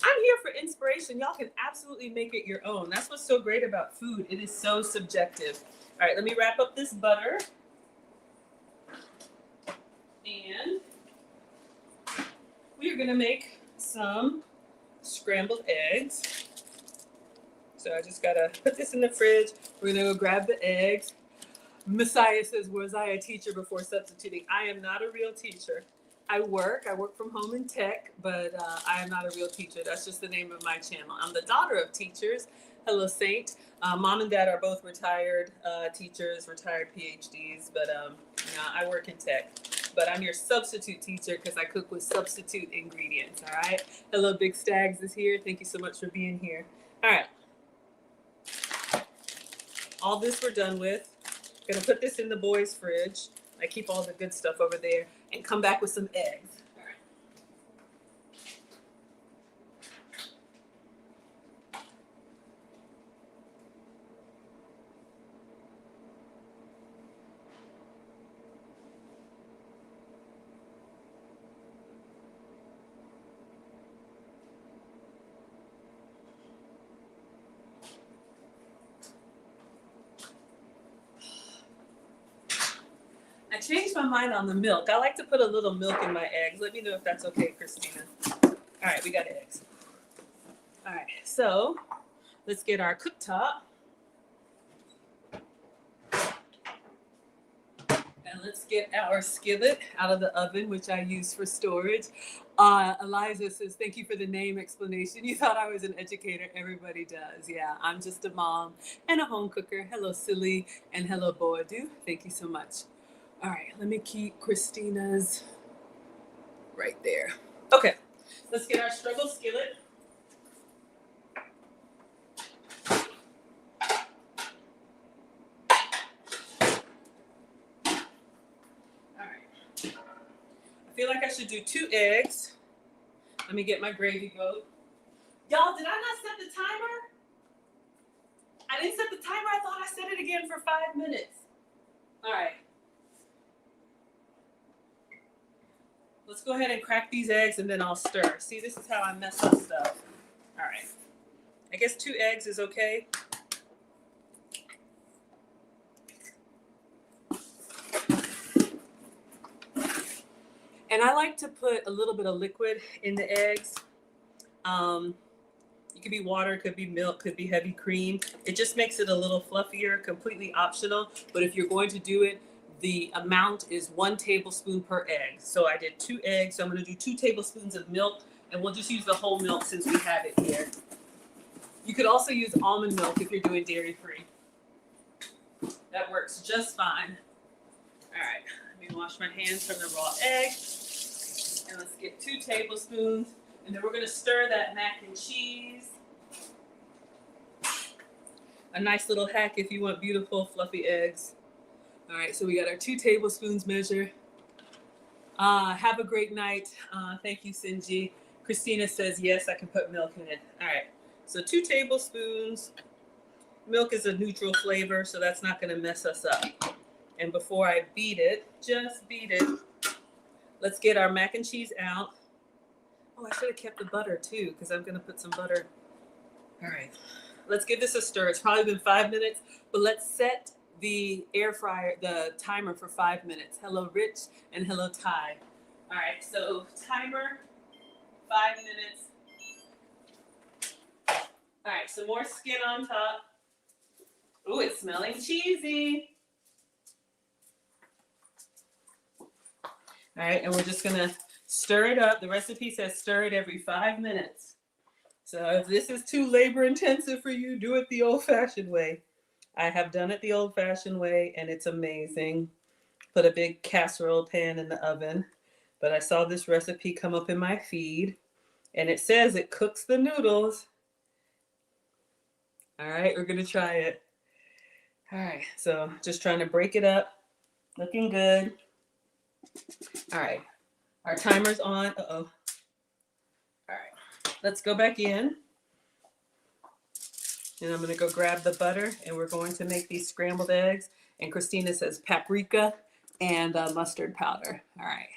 I'm here for inspiration. Y'all can absolutely make it your own. That's what's so great about food. It is so subjective. All right, let me wrap up this butter. And we are going to make some scrambled eggs. So I just got to put this in the fridge. We're going to go grab the eggs. Messiah says, was I a teacher before substituting? I am not a real teacher. I work from home in tech, but I am not a real teacher. That's just the name of my channel. I'm the daughter of teachers. Hello, Saint. Mom and dad are both retired teachers, retired PhDs, but I work in tech. But I'm your substitute teacher because I cook with substitute ingredients, all right? Hello, Big Stags is here. Thank you so much for being here. All right. All this we're done with. Gonna put this in the boys' fridge. I keep all the good stuff over there and come back with some eggs. All right. I changed my mind on the milk. I like to put a little milk in my eggs. Let me know if that's okay, Christina. All right, we got eggs. All right, so let's get our cooktop. And let's get our skillet out of the oven, which I use for storage. Eliza says, thank you for the name explanation. You thought I was an educator. Everybody does. Yeah, I'm just a mom and a home cooker. Hello, Silly, and hello, Boadu. Thank you so much. All right, let me keep Christina's right there. Okay, let's get our struggle skillet. feel like I should do 2 eggs. Let me get my gravy boat. Y'all, did I not set the timer? I didn't set the timer. I thought I set it again for 5 minutes. All right. Let's go ahead and crack these eggs and then I'll stir. See, this is how I mess up stuff. All right. I guess 2 eggs is okay. And I like to put a little bit of liquid in the eggs. It could be water, could be milk, could be heavy cream. It just makes it a little fluffier, completely optional. But if you're going to do it, the amount is 1 tablespoon per egg. So I did 2 eggs. So I'm going to do 2 tablespoons of milk, and we'll just use the whole milk since we have it here. You could also use almond milk if you're doing dairy-free. That works just fine. All right, let me wash my hands from the raw egg. And let's get 2 tablespoons. And then we're going to stir that mac and cheese. A nice little hack if you want beautiful, fluffy eggs. All right, so we got our 2 tablespoons measure. Have a great night. Thank you, Sinji. Christina says, yes, I can put milk in it. All right, so 2 tablespoons. Milk is a neutral flavor, so that's not going to mess us up. And before I beat it, just beat it, let's get our mac and cheese out. Oh, I should have kept the butter too, because I'm going to put some butter. All right, let's give this a stir. It's probably been 5 minutes, but let's set the air fryer, the timer for 5 minutes. Hello, Rich, and hello, Ty. All right, so timer, 5 minutes. All right, some more skin on top. Ooh, it's smelling cheesy. All right, and we're just gonna stir it up. The recipe says stir it every 5 minutes. So if this is too labor intensive for you, do it the old-fashioned way. I have done it the old-fashioned way, and it's amazing. Put a big casserole pan in the oven. But I saw this recipe come up in my feed, and it says it cooks the noodles. All right, we're gonna try it. All right, so just trying to break it up. Looking good. All right, our timer's on. Uh-oh. All right, let's go back in. And I'm gonna go grab the butter, and we're going to make these scrambled eggs. And Christina says paprika and mustard powder. All right,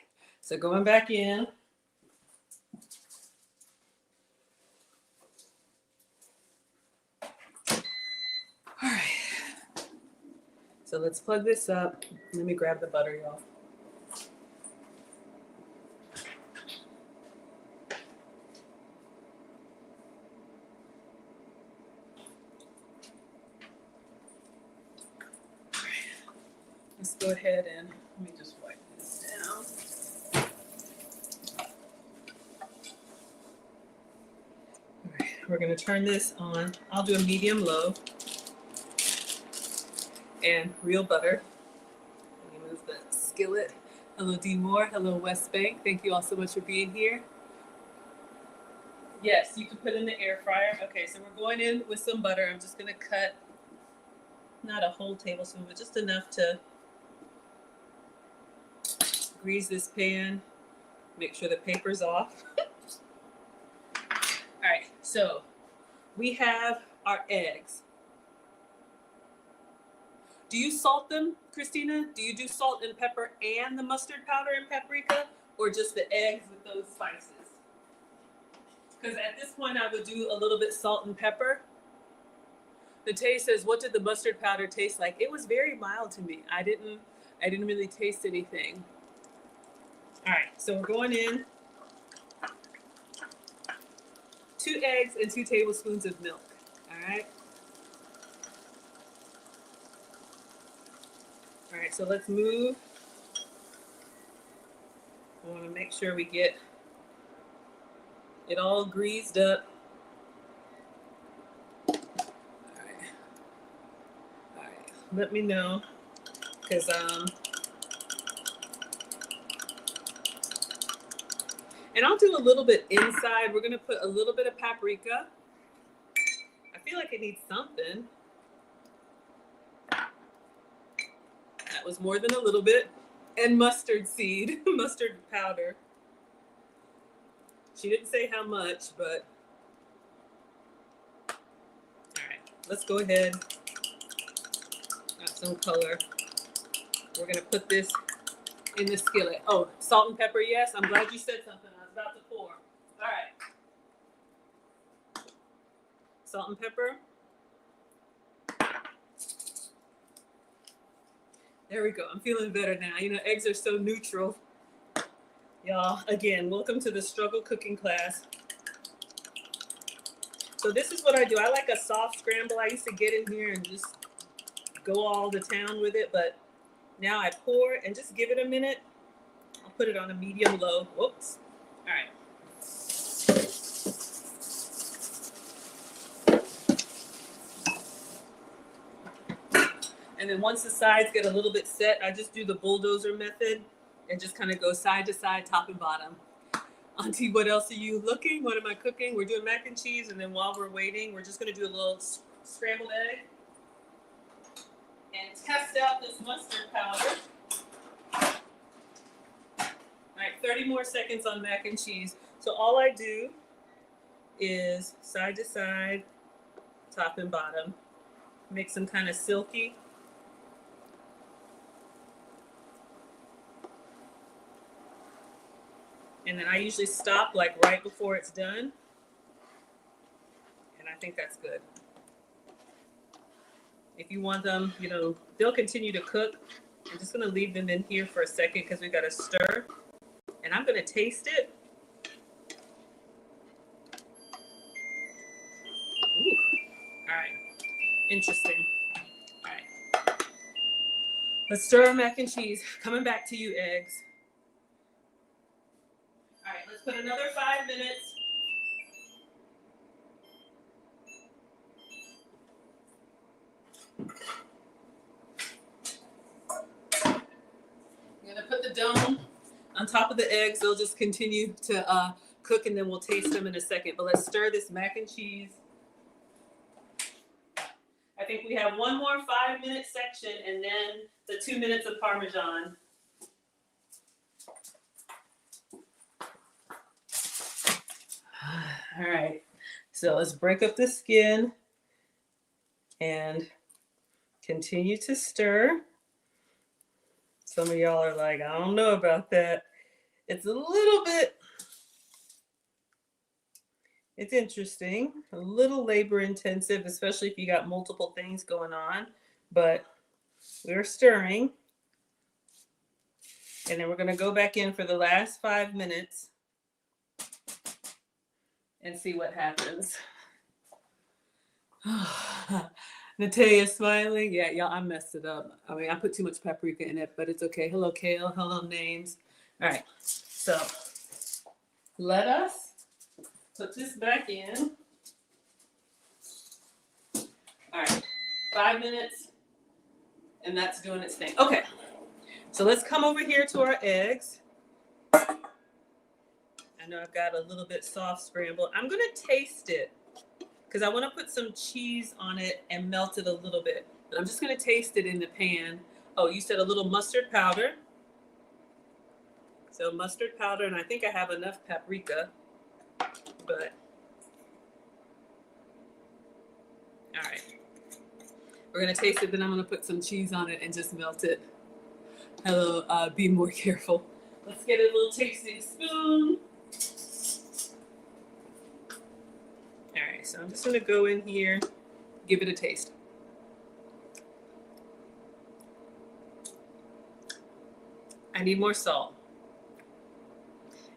so going back in. All right, so let's plug this up. Let me grab the butter, y'all. Let's go ahead and let me just wipe this down. All right, we're going to turn this on. I'll do a medium low and real butter. Let me move the skillet. Hello, D. Moore. Hello, West Bank. Thank you all so much for being here. Yes, you can put in the air fryer. Okay, so we're going in with some butter. I'm just going to cut, not a whole tablespoon, but just enough to grease this pan, make sure the paper's off. All right, so we have our eggs. Do you salt them, Christina? Do you do salt and pepper and the mustard powder and paprika, or just the eggs with those spices? Because at this point, I would do a little bit salt and pepper. The taste says, what did the mustard powder taste like? It was very mild to me. I didn't really taste anything. All right, so we're going in 2 eggs and 2 tablespoons of milk. All right. All right, so let's move. I want to make sure we get it all greased up. All right. Let me know, because and I'll do a little bit inside. We're gonna put a little bit of paprika. I feel like it needs something. That was more than a little bit. and mustard seed, mustard powder. She didn't say how much, but all right, let's go ahead. Got some color. We're gonna put this in the skillet. Oh, salt and pepper, yes. I'm glad you said something. I was about to pour. All right. Salt and pepper. There we go. I'm feeling better now. You know, eggs are so neutral. Y'all, again, welcome to the struggle cooking class. So this is what I do. I like a soft scramble. I used to get in here and just go all the town with it, but now I pour and just give it a minute. I'll put it on a medium low. Whoops. All right. And then once the sides get a little bit set, I just do the bulldozer method and just kind of go side to side, top and bottom. Auntie, what else are you looking? What am I cooking? We're doing mac and cheese, and then while we're waiting, we're just going to do a little scrambled egg and test out this mustard powder. All right, 30 more seconds on mac and cheese. So all I do is side to side, top and bottom. Make them kind of silky. And then I usually stop like right before it's done. And I think that's good. If you want them, you know, they'll continue to cook. I'm just gonna leave them in here for a second because we gotta stir. And I'm gonna taste it. Ooh. All right, interesting. All right, let's stir our mac and cheese. Coming back to you, eggs. All right, let's put another 5 minutes. I'm gonna put the dome on top of the eggs. They'll just continue to cook, and then we'll taste them in a second. But let's stir this mac and cheese. I think we have one more 5-minute section, and then the 2 minutes of Parmesan. All right, so let's break up the skin and continue to stir. Some of y'all are like, I don't know about that. It's a little bit, it's interesting, a little labor intensive, especially if you got multiple things going on, but we're stirring. And then we're gonna go back in for the last 5 minutes and see what happens. Natalia's smiling. Yeah, y'all, I messed it up. I mean, I put too much paprika in it, but it's okay. Hello, Kale. Hello, names. All right, so let us put this back in. All right, 5 minutes, and that's doing its thing. Okay, so let's come over here to our eggs. I know I've got a little bit soft scramble. I'm gonna taste it because I want to put some cheese on it and melt it a little bit. But I'm just gonna taste it in the pan. Oh, you said a little mustard powder. So mustard powder, and I think I have enough paprika, but all right. We're gonna taste it, then I'm gonna put some cheese on it and just melt it. Hello, be more careful. Let's get a little tasting spoon. All right, so I'm just gonna go in here, give it a taste. I need more salt.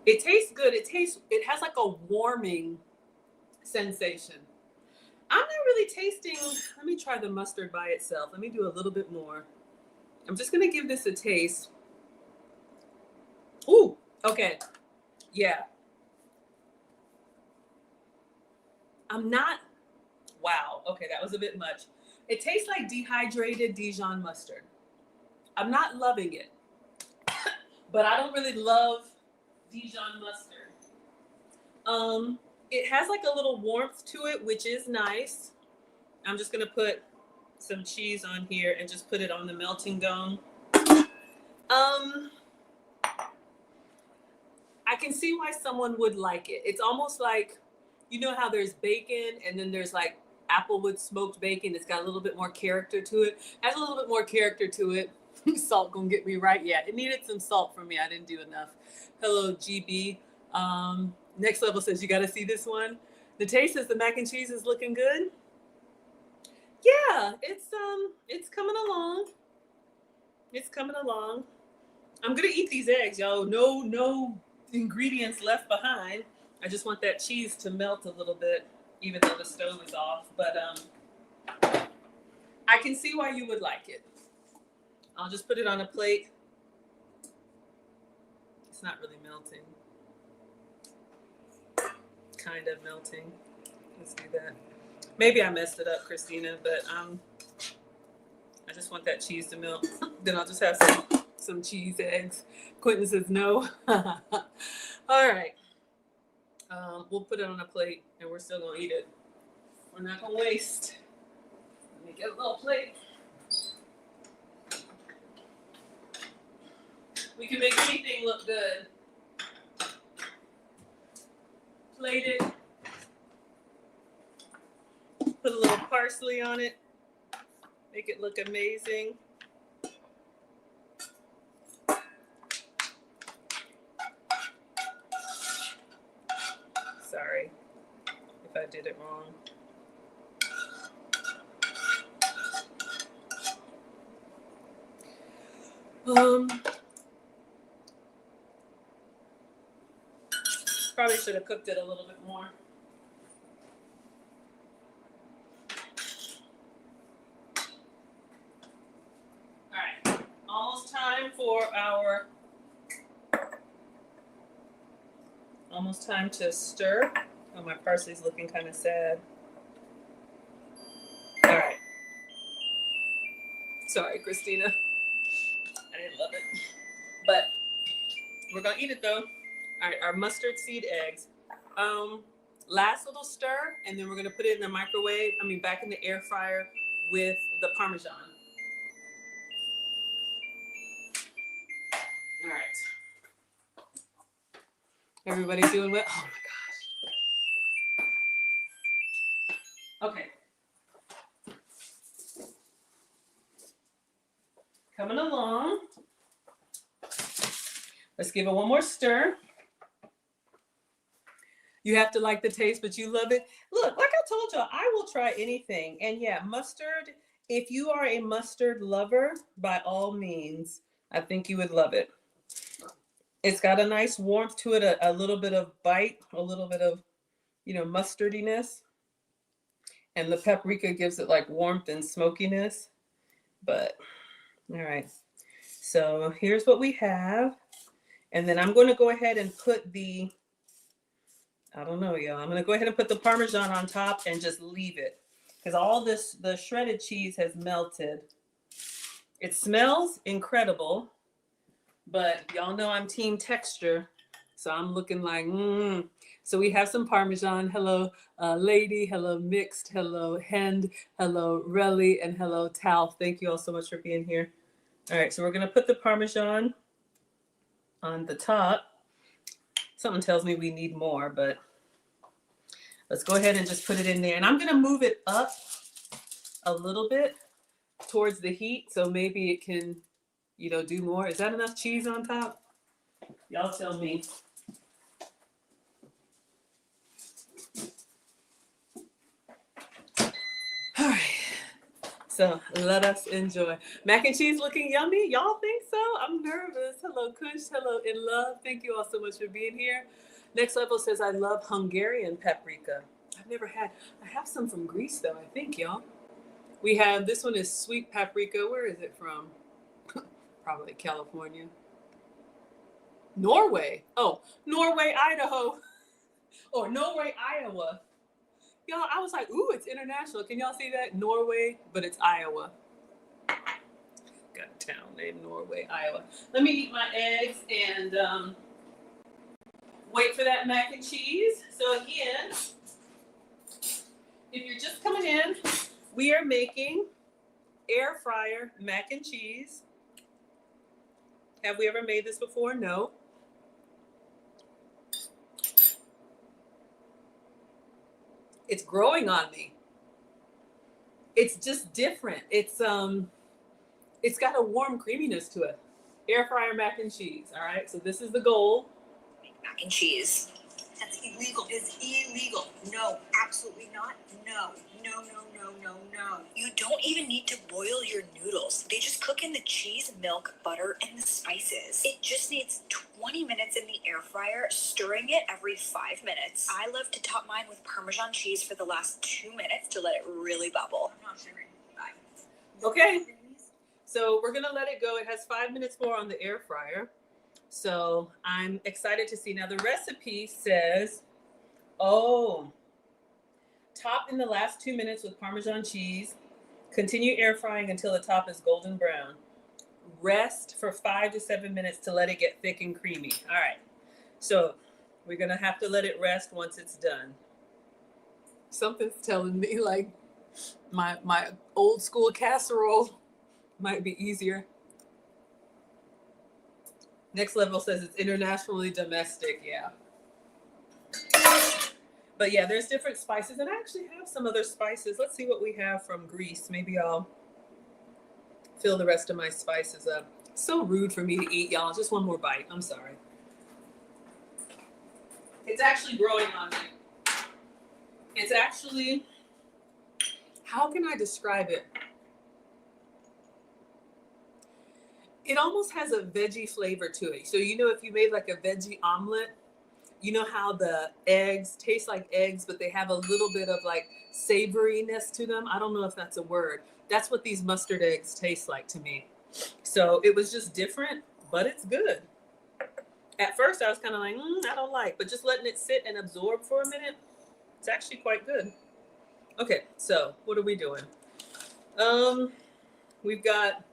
It tastes good. It has like a warming sensation. I'm not really tasting, let me try the mustard by itself. Let me do a little bit more. I'm just gonna give this a taste. Ooh, okay, yeah. I'm not, wow, okay, that was a bit much. It tastes like dehydrated Dijon mustard. I'm not loving it, but I don't really love Dijon mustard. It has like a little warmth to it, which is nice. I'm just gonna put some cheese on here and just put it on the melting dome. I can see why someone would like it. It's almost like, you know how there's bacon and then there's like applewood smoked bacon. It's got a little bit more character to it. Has a little bit more character to it. Salt gonna get me right. Yeah, it needed some salt from me. I didn't do enough. Hello, GB. Next Level says you got to see this one. The taste says the mac and cheese is looking good. Yeah, it's coming along. It's coming along. I'm gonna eat these eggs, y'all. No ingredients left behind. I just want that cheese to melt a little bit, even though the stove is off. But I can see why you would like it. I'll just put it on a plate. It's not really melting. Kind of melting. Let's do that. Maybe I messed it up, Christina, but I just want that cheese to melt. Then I'll just have some cheese eggs. Quentin says no. All right. We'll put it on a plate and we're still gonna eat it. We're not gonna waste. Let me get a little plate. We can make anything look good. Plate it. Put a little parsley on it. Make it look amazing. Sorry if I did it wrong. Probably should have cooked it a little bit more. All right, almost time to stir. Oh, my parsley's looking kind of sad. All right. Sorry, Christina. I didn't love it. But we're gonna eat it though. All right, our mustard seed eggs. Last little stir, and then we're gonna put it in the microwave. Back in the air fryer with the Parmesan. All right. Everybody doing well? Oh my gosh. Okay. Coming along. Let's give it one more stir. You have to like the taste, but you love it. Look, like I told y'all, I will try anything. And yeah, mustard, if you are a mustard lover, by all means, I think you would love it. It's got a nice warmth to it, a little bit of bite, a little bit of, mustardiness. And the paprika gives it like warmth and smokiness. But, all right. So here's what we have. And then I'm going to go ahead and put I don't know, y'all. I'm going to go ahead and put the Parmesan on top and just leave it. Because all the shredded cheese has melted. It smells incredible. But y'all know I'm team texture. So I'm looking like, So we have some Parmesan. Hello, Lady. Hello, Mixed. Hello, Hend. Hello, Relly. And hello, Tal. Thank you all so much for being here. All right, so we're going to put the Parmesan on the top. Something tells me we need more, but let's go ahead and just put it in there. And I'm going to move it up a little bit towards the heat, so maybe it can, do more. Is that enough cheese on top? Y'all tell me. All right. So let us enjoy. Mac and cheese looking yummy. Y'all think so? I'm nervous. Hello, Kush. Hello, In Love. Thank you all so much for being here. Next Level says, I love Hungarian paprika. I've never had. I have some from Greece, though, I think, y'all. We have, this one is sweet paprika. Where is it from? Probably California. Norway. Oh, Norway, Idaho. Or Norway, Iowa. Y'all, I was like, ooh, it's international. Can y'all see that? Norway, but it's Iowa. Got a town named Norway, Iowa. Let me eat my eggs and wait for that mac and cheese. So again, if you're just coming in, we are making air fryer mac and cheese. Have we ever made this before? No. It's growing on me. It's just different. It's got a warm creaminess to it. Air fryer mac and cheese. All right. So this is the goal. Mac and cheese. That's illegal. It's illegal. No, absolutely not. No. No, no, no, no, no. You don't even need to boil your noodles. They just cook in the cheese, milk, butter, and the spices. It just needs 20 minutes in the air fryer, stirring it every 5 minutes. I love to top mine with Parmesan cheese for the last 2 minutes to let it really bubble. I'm not stirring. Bye. Okay. So we're going to let it go. It has 5 minutes more on the air fryer. So I'm excited to see. Now the recipe says, top in the last 2 minutes with Parmesan cheese. Continue air frying until the top is golden brown. Rest for 5 to 7 minutes to let it get thick and creamy. All right. So we're going to have to let it rest once it's done. Something's telling me like my old school casserole might be easier. Next level says it's internationally domestic. Yeah. But yeah, there's different spices, and I actually have some other spices. Let's see what we have from Greece. Maybe I'll fill the rest of my spices up. So rude for me to eat, y'all. Just one more bite. I'm sorry. It's actually growing on me. It's actually, how can I describe it? It almost has a veggie flavor to it. So, you know, if you made like a veggie omelet, you know how the eggs taste like eggs, but they have a little bit of like savoriness to them. I don't know if that's a word. That's what these mustard eggs taste like to me. So it was just different, but it's good. At first I was kind of like, I don't like, but just letting it sit and absorb for a minute, it's actually quite good. Okay, so what are we doing? We've got,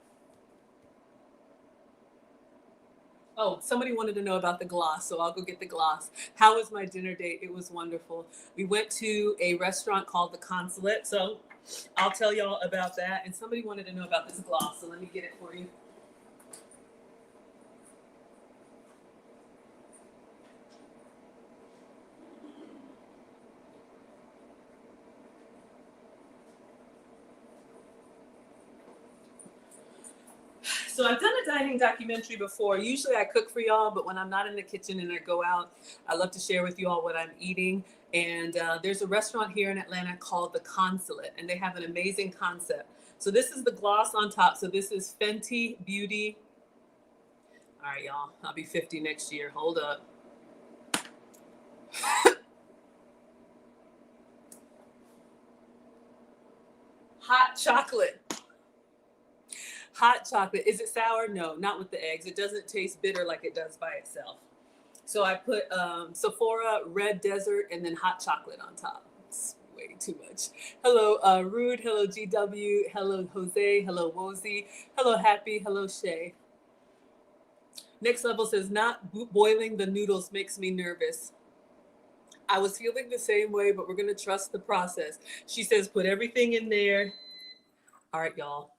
somebody wanted to know about the gloss, so I'll go get the gloss. How was my dinner date? It was wonderful. We went to a restaurant called The Consulate, so I'll tell y'all about that. And somebody wanted to know about this gloss, so let me get it for you. So I've done a dining documentary before. Usually I cook for y'all, but when I'm not in the kitchen and I go out, I love to share with you all what I'm eating. And there's a restaurant here in Atlanta called The Consulate, and they have an amazing concept. So this is the gloss on top. So this is Fenty Beauty. All right, y'all, I'll be 50 next year. Hold up. Hot chocolate. Hot chocolate. Is it sour? No, not with the eggs. It doesn't taste bitter like it does by itself. So I put Sephora, Red Desert, and then hot chocolate on top. It's way too much. Hello, Rude. Hello, GW. Hello, Jose. Hello, Wozy. Hello, Happy. Hello, Shay. Next level says, not boiling the noodles makes me nervous. I was feeling the same way, but we're going to trust the process. She says, put everything in there. All right, y'all.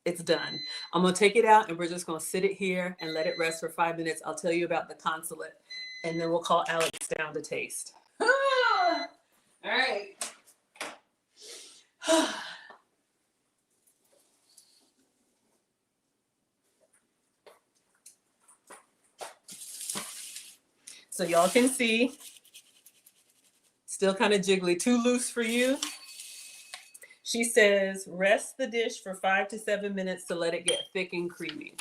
It's done. I'm going to take it out and we're just going to sit it here and let it rest for 5 minutes. I'll tell you about the consulate and then we'll call Alex down to taste. All right. So y'all can see, still kind of jiggly, too loose for you. She says, rest the dish for 5 to 7 minutes to let it get thick and creamy.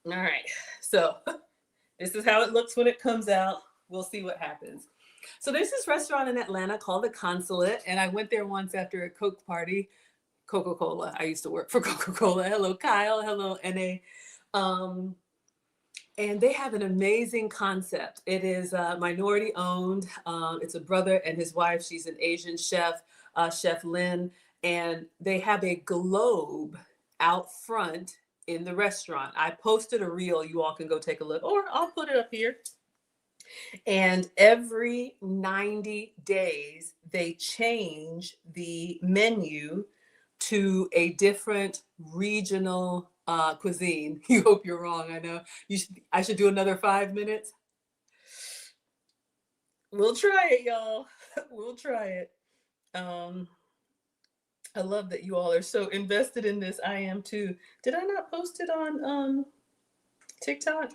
All right, so this is how it looks when it comes out. We'll see what happens. So there's this restaurant in Atlanta called The Consulate, and I went there once after a Coke party. Coca-Cola. I used to work for Coca-Cola. Hello, Kyle. Hello, NA. And they have an amazing concept. It is minority owned. It's a brother and his wife. She's an Asian chef, Chef Lynn. And they have a globe out front in the restaurant. I posted a reel. You all can go take a look, or I'll put it up here. And every 90 days, they change the menu to a different regional cuisine. You hope you're wrong. I know. I should do another 5 minutes. We'll try it, y'all. We'll try it. Um, I love that you all are so invested in this. I am too. Did I not post it on TikTok?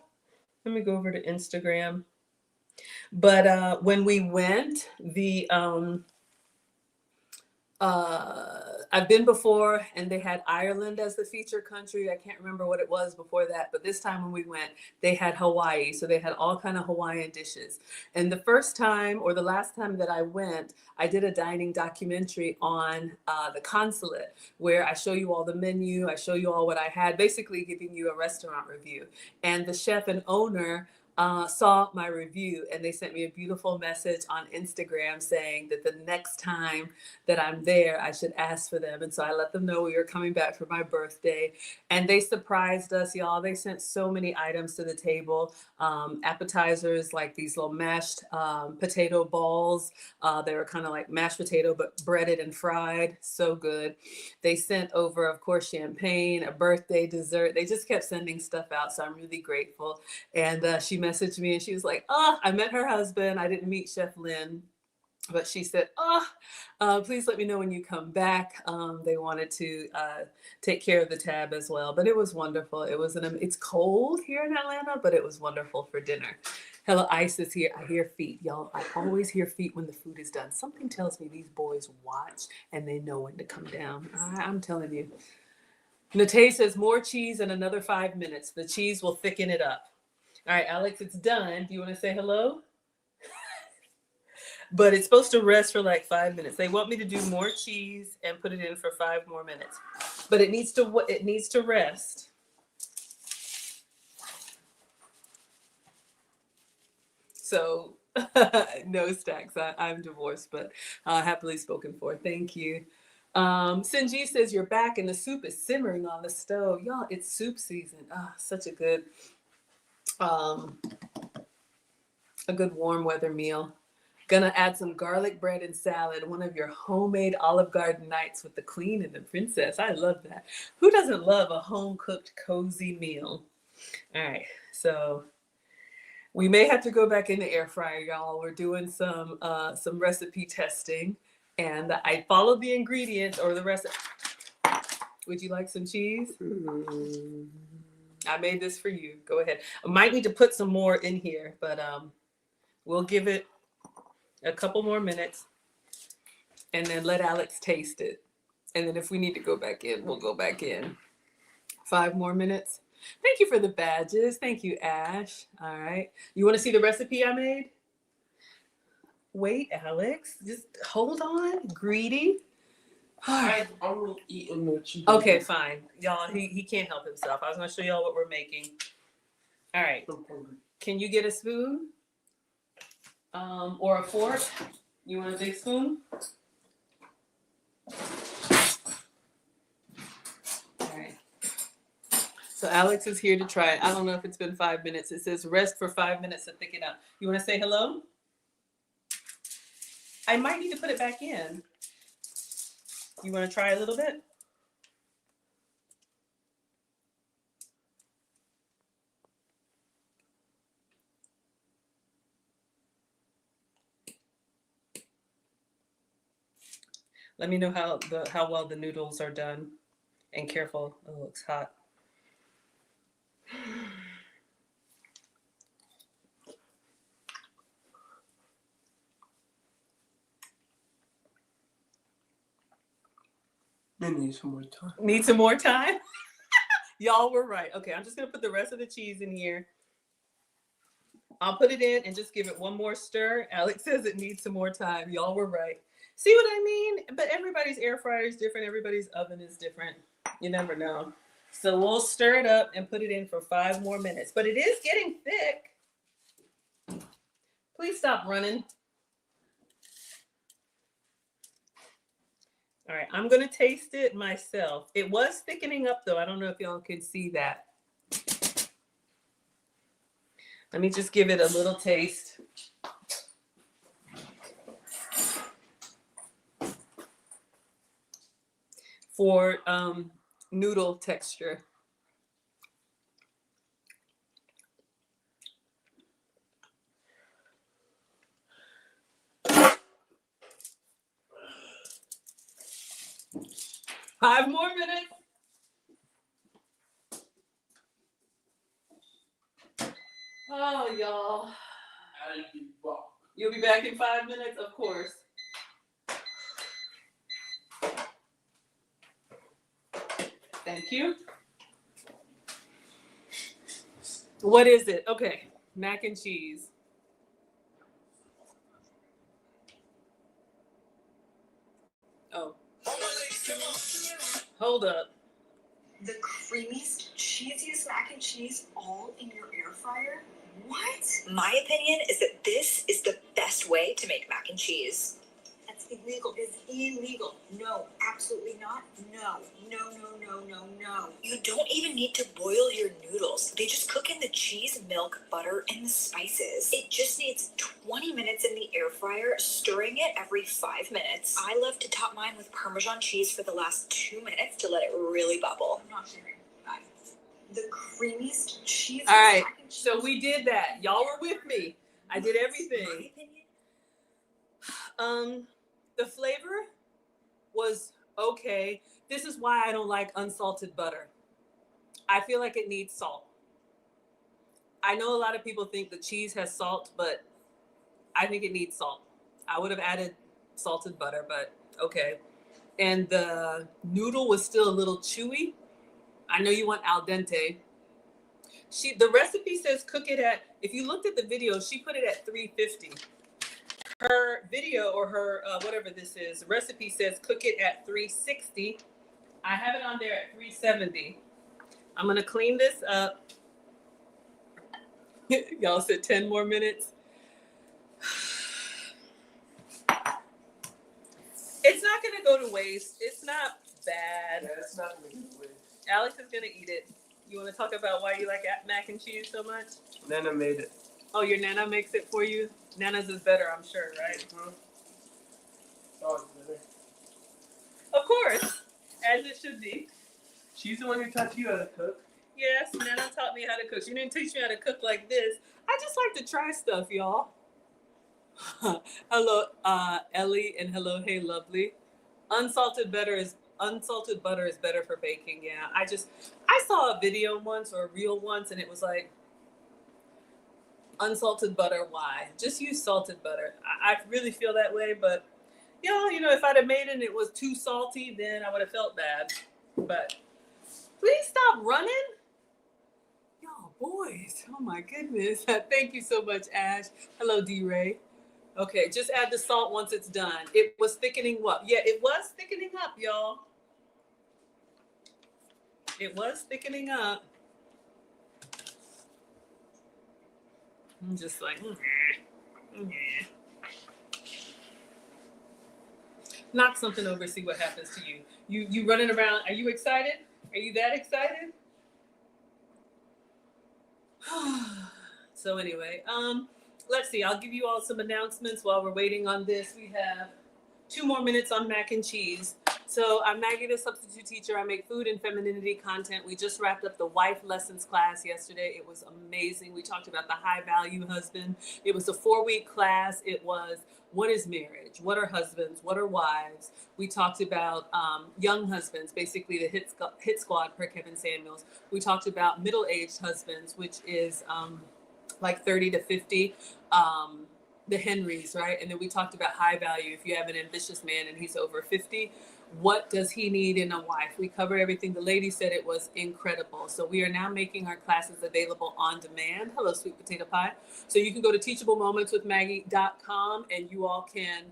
Let me go over to Instagram. But when we went, I've been before, and they had Ireland as the feature country. I can't remember what it was before that, but this time when we went, they had Hawaii. So they had all kind of Hawaiian dishes. And the first time, or the last time that I went, I did a dining documentary on the consulate, where I show you all the menu, I show you all what I had, basically giving you a restaurant review. And the chef and owner saw my review, and they sent me a beautiful message on Instagram saying that the next time that I'm there, I should ask for them. And so I let them know we were coming back for my birthday, and they surprised us, y'all. They sent so many items to the table. Appetizers like these little mashed potato balls. They were kind of like mashed potato, but breaded and fried. So good. They sent over, of course, champagne, a birthday dessert. They just kept sending stuff out. So I'm really grateful. And she messaged me, and she was like, oh, I met her husband. I didn't meet Chef Lynn, but she said, please let me know when you come back. They wanted to take care of the tab as well, but it was wonderful. It's cold here in Atlanta, but it was wonderful for dinner. Hello, Ice is here. I hear feet, y'all. I always hear feet when the food is done. Something tells me these boys watch and they know when to come down. I'm telling you. Nate says more cheese in another 5 minutes. The cheese will thicken it up. All right, Alex, it's done. Do you want to say hello? But it's supposed to rest for like 5 minutes. They want me to do more cheese and put it in for 5 more minutes. But it needs to rest. So no Stacks. I'm divorced, but happily spoken for. Thank you. Sinji says you're back and the soup is simmering on the stove. Y'all, it's soup season. Such a good warm weather meal. Gonna add some garlic bread and salad, one of your homemade Olive Garden nights with the queen and the princess. I love that. Who doesn't love a home cooked cozy meal? All right, so we may have to go back in the air fryer, y'all. We're doing some recipe testing, and I followed the ingredients or the recipe. Would you like some cheese? I made this for you. Go ahead. I might need to put some more in here, but we'll give it a couple more minutes and then let Alex taste it. And then if we need to go back in, we'll go back in. 5 more minutes. Thank you for the badges. Thank you, Ash. All right. You want to see the recipe I made? Wait, Alex. Just hold on. Greedy. I've only eaten the cheese. Okay, fine. Y'all, he can't help himself. I was going to show y'all what we're making. All right. Can you get a spoon? Or a fork? You want a big spoon? All right. So Alex is here to try it. I don't know if it's been 5 minutes. It says rest for 5 minutes to thicken up. You want to say hello? I might need to put it back in. You want to try a little bit? Let me know how well the noodles are done. And careful, oh, it looks hot. They need some more time. Need some more time? Y'all were right. Okay, I'm just gonna put the rest of the cheese in here. I'll put it in and just give it one more stir. Alex says it needs some more time. Y'all were right. See what I mean? But everybody's air fryer is different. Everybody's oven is different. You never know. So we'll stir it up and put it in for 5 more minutes. But it is getting thick. Please stop running. All right, I'm going to taste it myself. It was thickening up, though. I don't know if y'all could see that. Let me just give it a little taste. For noodle texture. 5 more minutes. Oh, y'all. You'll be back in 5 minutes, of course. Thank you. What is it? Okay, mac and cheese. Oh. Hold up. The creamiest, cheesiest mac and cheese all in your air fryer? What? My opinion is that this is the best way to make mac and cheese. That's illegal. It's illegal. No, absolutely not. No. No, no, no, no, no. You don't even need to boil your noodles. They just cook in the cheese, milk, butter, and the spices. It just needs 20 minutes in the air fryer, stirring it every 5 minutes. I love to top mine with Parmesan cheese for the last 2 minutes to let it really bubble. I'm not sharing. Bye. The creamiest cheese. All right, so we did that. Y'all were with me. I did everything. The flavor was okay. This is why I don't like unsalted butter. I feel like it needs salt. I know a lot of people think the cheese has salt, but I think it needs salt. I would have added salted butter, but okay. And the noodle was still a little chewy. I know you want al dente. The recipe says cook it at, if you looked at the video, she put it at 350. Her video or her whatever this is, recipe says cook it at 360. I have it on there at 370. I'm gonna clean this up. Y'all said 10 more minutes. It's not gonna go to waste. It's not bad. Yeah, it's not gonna go to waste. Alex is gonna eat it. You want to talk about why you like mac and cheese so much? Nana made it. Oh, your Nana makes it for you? Nana's is better, I'm sure, right? Mm-hmm. Oh, it's better. Of course, as it should be. She's the one who taught you how to cook. Yes, Nana taught me how to cook. She didn't teach me how to cook like this. I just like to try stuff, y'all. Hello, Ellie, and hello, hey, lovely. Unsalted butter is better for baking. Yeah, I saw a video once or a reel once, and it was like, unsalted butter, why? Just use salted butter. I really feel that way, but yeah, if I'd have made it and it was too salty, then I would have felt bad. But please stop running. Y'all boys, oh my goodness. Thank you so much, Ash. Hello, D-Ray. Okay, just add the salt once it's done. It was thickening up. Yeah, it was thickening up, y'all. It was thickening up. I'm just like, knock something over, see what happens to you. You running around. Are you excited? Are you that excited? So anyway, let's see. I'll give you all some announcements while we're waiting on this. We have 2 more minutes on mac and cheese. So I'm Maggie, the substitute teacher. I make food and femininity content. We just wrapped up the wife lessons class yesterday. It was amazing. We talked about the high value husband. It was a 4-week class. It was, what is marriage? What are husbands? What are wives? We talked about young husbands, basically the hit squad per Kevin Samuels. We talked about middle-aged husbands, which is like 30 to 50. The Henrys, right? And then we talked about high value. If you have an ambitious man and he's over 50, what does he need in a wife? We covered everything. The lady said it was incredible. So we are now making our classes available on demand. Hello, sweet potato pie. So you can go to teachablemomentswithmaggie.com and you all can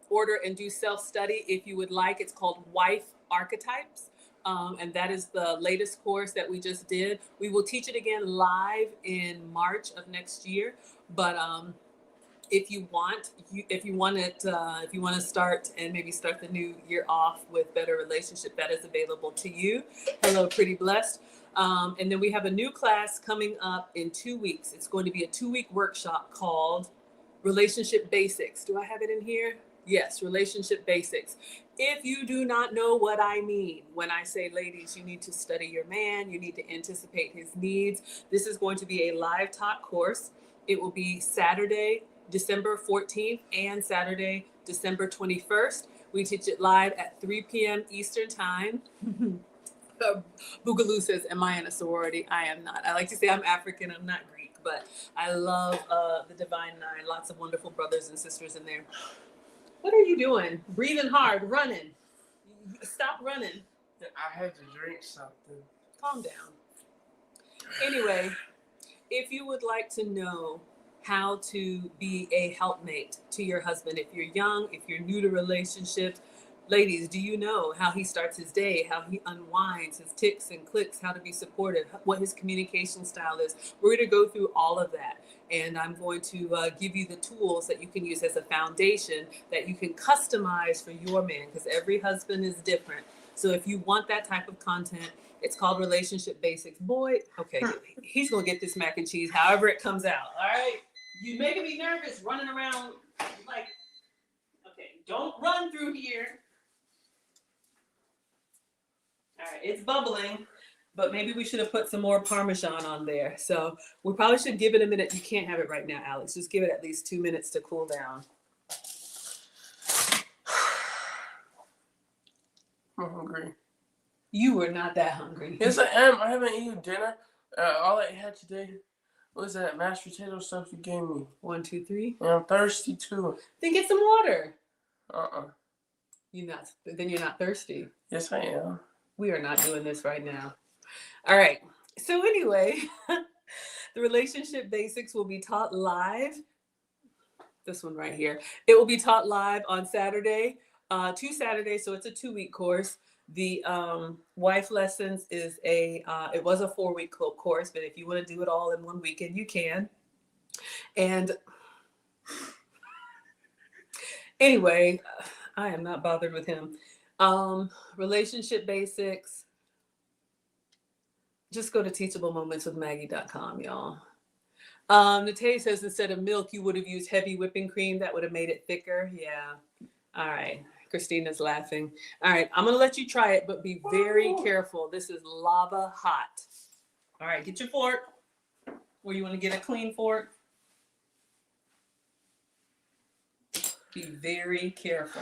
order and do self-study if you would like. It's called Wife Archetypes. And that is the latest course that we just did. We will teach it again live in March of next year. But if you want to start and maybe start the new year off with better relationship, that is available to you. Hello, pretty blessed. And then we have a new class coming up in 2 weeks. It's going to be a 2-week workshop called Relationship Basics. Do I have it in here? Yes, Relationship Basics. If you do not know what I mean when I say, ladies, you need to study your man, you need to anticipate his needs. This is going to be a live talk course. It will be Saturday, December 14th and Saturday, December 21st. We teach it live at 3 p.m. Eastern Time. Boogaloo says, am I in a sorority? I am not. I like to say I'm African. I'm not Greek, but I love the Divine Nine. Lots of wonderful brothers and sisters in there. What are you doing? Breathing hard, running. Stop running. I had to drink something. Calm down. Anyway, if you would like to know how to be a helpmate to your husband, if you're young, if you're new to relationships, ladies, do you know how he starts his day, how he unwinds, his ticks and clicks, how to be supportive, what his communication style is? We're going to go through all of that. And I'm going to give you the tools that you can use as a foundation that you can customize for your man, because every husband is different. So if you want that type of content, it's called Relationship Basics. Boy, okay, he's going to get this mac and cheese however it comes out. All right? You making me nervous running around like, okay, don't run through here. All right, it's bubbling, but maybe we should have put some more Parmesan on there. So we probably should give it a minute. You can't have it right now, Alex. Just give it at least 2 minutes to cool down. I'm hungry. You were not that hungry. Yes, I am. I haven't eaten dinner. All I had today was that mashed potato stuff you gave me. 1, 2, 3. And I'm thirsty too. Then get some water. You're not thirsty. Yes, I am. We are not doing this right now. All right. So anyway, the Relationship Basics will be taught live. This one right here. It will be taught live on Saturday, 2 Saturdays. So it's a 2-week course. The wife lessons is it was a 4-week course, but if you want to do it all in 1 weekend, you can. And anyway, I am not bothered with him. Relationship Basics. Just go to teachablemomentswithmaggie.com, y'all. Natalia says instead of milk, you would have used heavy whipping cream. That would have made it thicker. Yeah. All right. Christina's laughing. All right. I'm going to let you try it, but be very careful. This is lava hot. All right. Get your fork. Or you want to get a clean fork? Be very careful.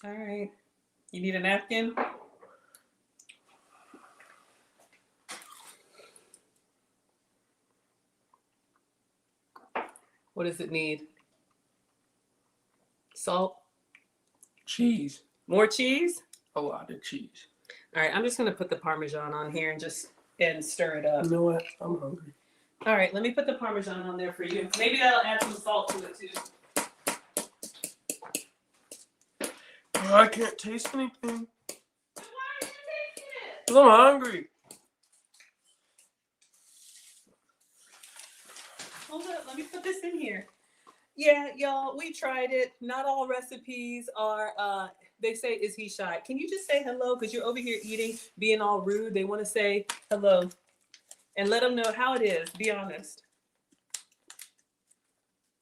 All right. You need a napkin? What does it need? Salt? Cheese. More cheese? A lot of cheese. All right. I'm just going to put the Parmesan on here and stir it up. You know what? I'm hungry. All right. Let me put the Parmesan on there for you. Maybe that'll add some salt to it too. I can't taste anything. Why are you tasting it? Because I'm hungry. Hold up. Let me put this in here. Yeah, y'all, we tried it. Not all recipes are, they say, is he shy? Can you just say hello? Because you're over here eating, being all rude. They want to say hello. And let them know how it is. Be honest.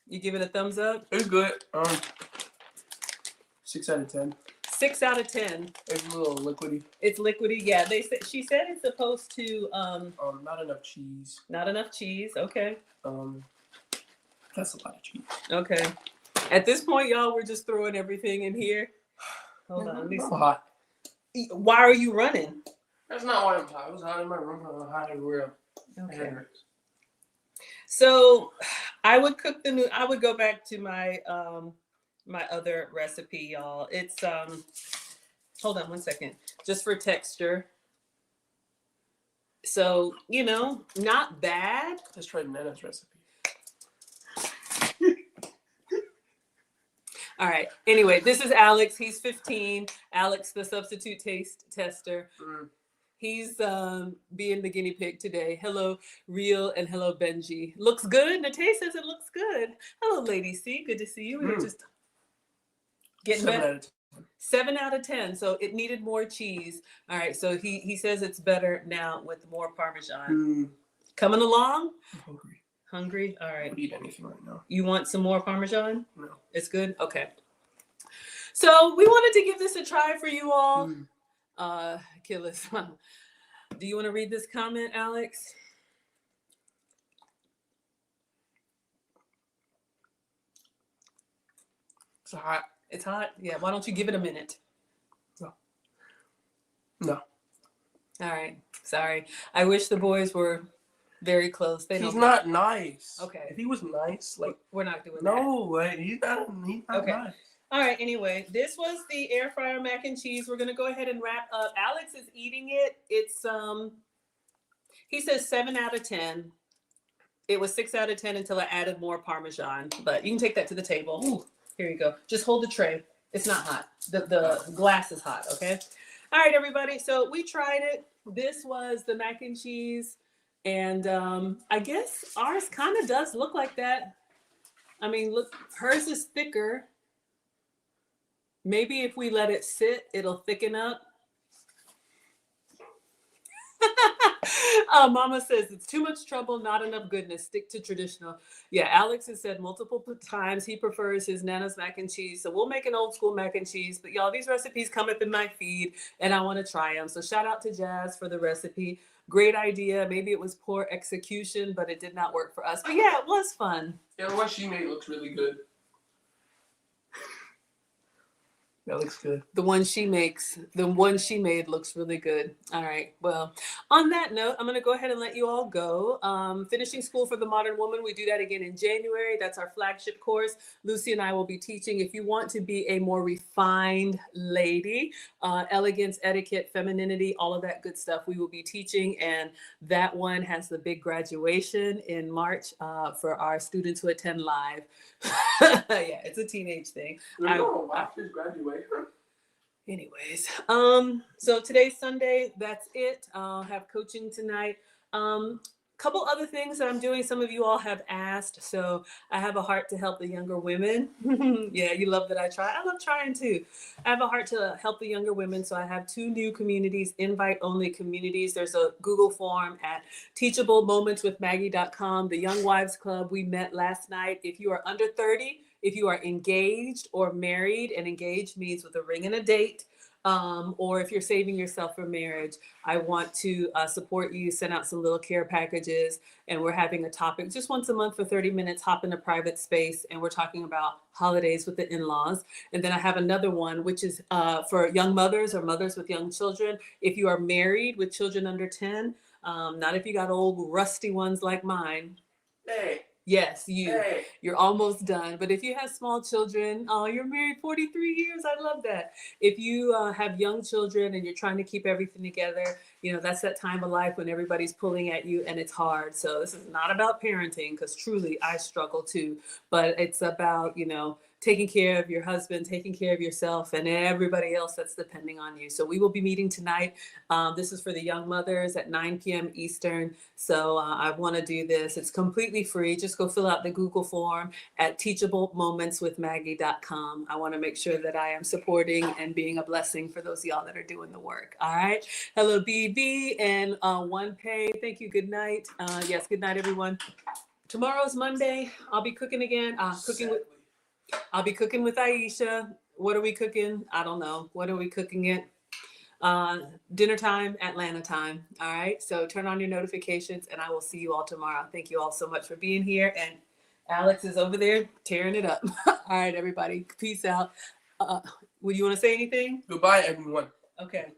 You give it a thumbs up? It's good. 6 out of 10. 6 out of 10. It's a little liquidy. It's liquidy. Yeah, she said it's supposed to Not enough cheese. Not enough cheese. Okay. That's a lot of cheese. Okay. At this point, y'all, we're just throwing everything in here. Hold on. It's hot. Why are you running? That's not why I'm hot. I was hot in my room. I'm hot everywhere. Okay. So I would cook I would go back to my my other recipe, y'all. It's hold on one second, just for texture. So, not bad. Let's try Nana's recipe. All right. Anyway, this is Alex. He's 15. Alex, the substitute taste tester. He's being the guinea pig today. Hello, Real, and hello, Benji. Looks good. Nate says it looks good. Hello, Lady C. Good to see you. We were just getting 7 better. out of 10. 7 out of 10. So it needed more cheese. All right. So he says it's better now with more Parmesan. Coming along? I'm hungry. Hungry? All I right. would eat anything right now. You want some more Parmesan? No. It's good? Okay. So we wanted to give this a try for you all. Killis, do you want to read this comment, Alex? It's hot. It's hot? Yeah, why don't you give it a minute? No. All right. Sorry. I wish the boys were very close. They He's don't. not nice. Okay. If he was nice, like We're not doing that. no, like he's not Okay. nice. All right. Anyway, this was the air fryer mac and cheese. We're gonna go ahead and wrap up. Alex is eating it. It's he says 7 out of 10. It was 6 out of 10 until I added more Parmesan. But you can take that to the table. Ooh, here you go. Just hold the tray. It's not hot. The glass is hot. Okay. All right, everybody. So we tried it. This was the mac and cheese, and I guess ours kind of does look like that. I mean, look, hers is thicker. Maybe if we let it sit, it'll thicken up. Mama says it's too much trouble, not enough goodness. Stick to traditional. Yeah, Alex has said multiple times he prefers his Nana's mac and cheese. So we'll make an old school mac and cheese. But y'all, these recipes come up in my feed and I want to try them. So shout out to Jazz for the recipe. Great idea. Maybe it was poor execution, but it did not work for us. But yeah, it was fun. Yeah, what she made looks really good. That looks good. The one she made looks really good. All right. Well, on that note, I'm going to go ahead and let you all go. Finishing School for the Modern Woman. We do that again in January. That's our flagship course. Lucy and I will be teaching. If you want to be a more refined lady, elegance, etiquette, femininity, all of that good stuff, we will be teaching. And that one has the big graduation in March for our students who attend live. Yeah, it's a teenage thing. After graduation. Anyways, so today's Sunday. That's it. I'll have coaching tonight. Couple other things that I'm doing. Some of you all have asked, so I have a heart to help the younger women. Yeah, you love that I try. I love trying too. I have a heart to help the younger women, so I have 2 new communities, invite-only communities. There's a Google form at teachablemomentswithmaggie.com. The Young Wives Club, we met last night. If you are under 30, if you are engaged or married, and engaged means with a ring and a date, or if you're saving yourself for marriage, I want to support you, send out some little care packages, and we're having a topic just once a month for 30 minutes, hop in a private space, and we're talking about holidays with the in-laws. And then I have another one, which is for young mothers or mothers with young children. If you are married with children under 10, not if you got old rusty ones like mine. Hey. Yes, Hey. you're almost done. But if you have small children, you're married 43 years. I love that. If you have young children and you're trying to keep everything together, you know, that's that time of life when everybody's pulling at you and it's hard. So this is not about parenting, because truly I struggle too, but it's about, you know, taking care of your husband, taking care of yourself, and everybody else that's depending on you. So we will be meeting tonight. This is for the young mothers at 9 p.m. Eastern. So I want to do this. It's completely free. Just go fill out the Google form at teachablemomentswithmaggie.com. I want to make sure that I am supporting and being a blessing for those of y'all that are doing the work. All right. Hello, BB and One Pay. Thank you. Good night. Yes, good night, everyone. Tomorrow's Monday. I'll be cooking again. I'll be cooking with Aisha. What are we cooking? I don't know. What are we cooking it? Dinner time, Atlanta time. All right. So turn on your notifications and I will see you all tomorrow. Thank you all so much for being here. And Alex is over there tearing it up. All right, everybody. Peace out. Would you want to say anything? Goodbye, everyone. Okay.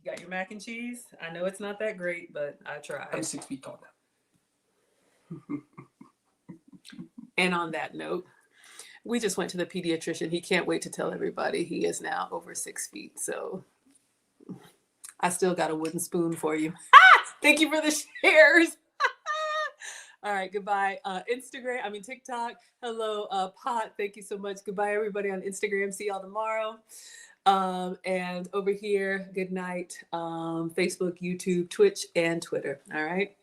You got your mac and cheese? I know it's not that great, but I tried. I'm 6 feet tall now. And on that note, we just went to the pediatrician. He can't wait to tell everybody he is now over 6 feet. So I still got a wooden spoon for you. Thank you for the shares. All right, goodbye. TikTok. Hello, Pot. Thank you so much. Goodbye, everybody on Instagram. See y'all tomorrow. And over here, good night. Facebook, YouTube, Twitch, and Twitter. All right.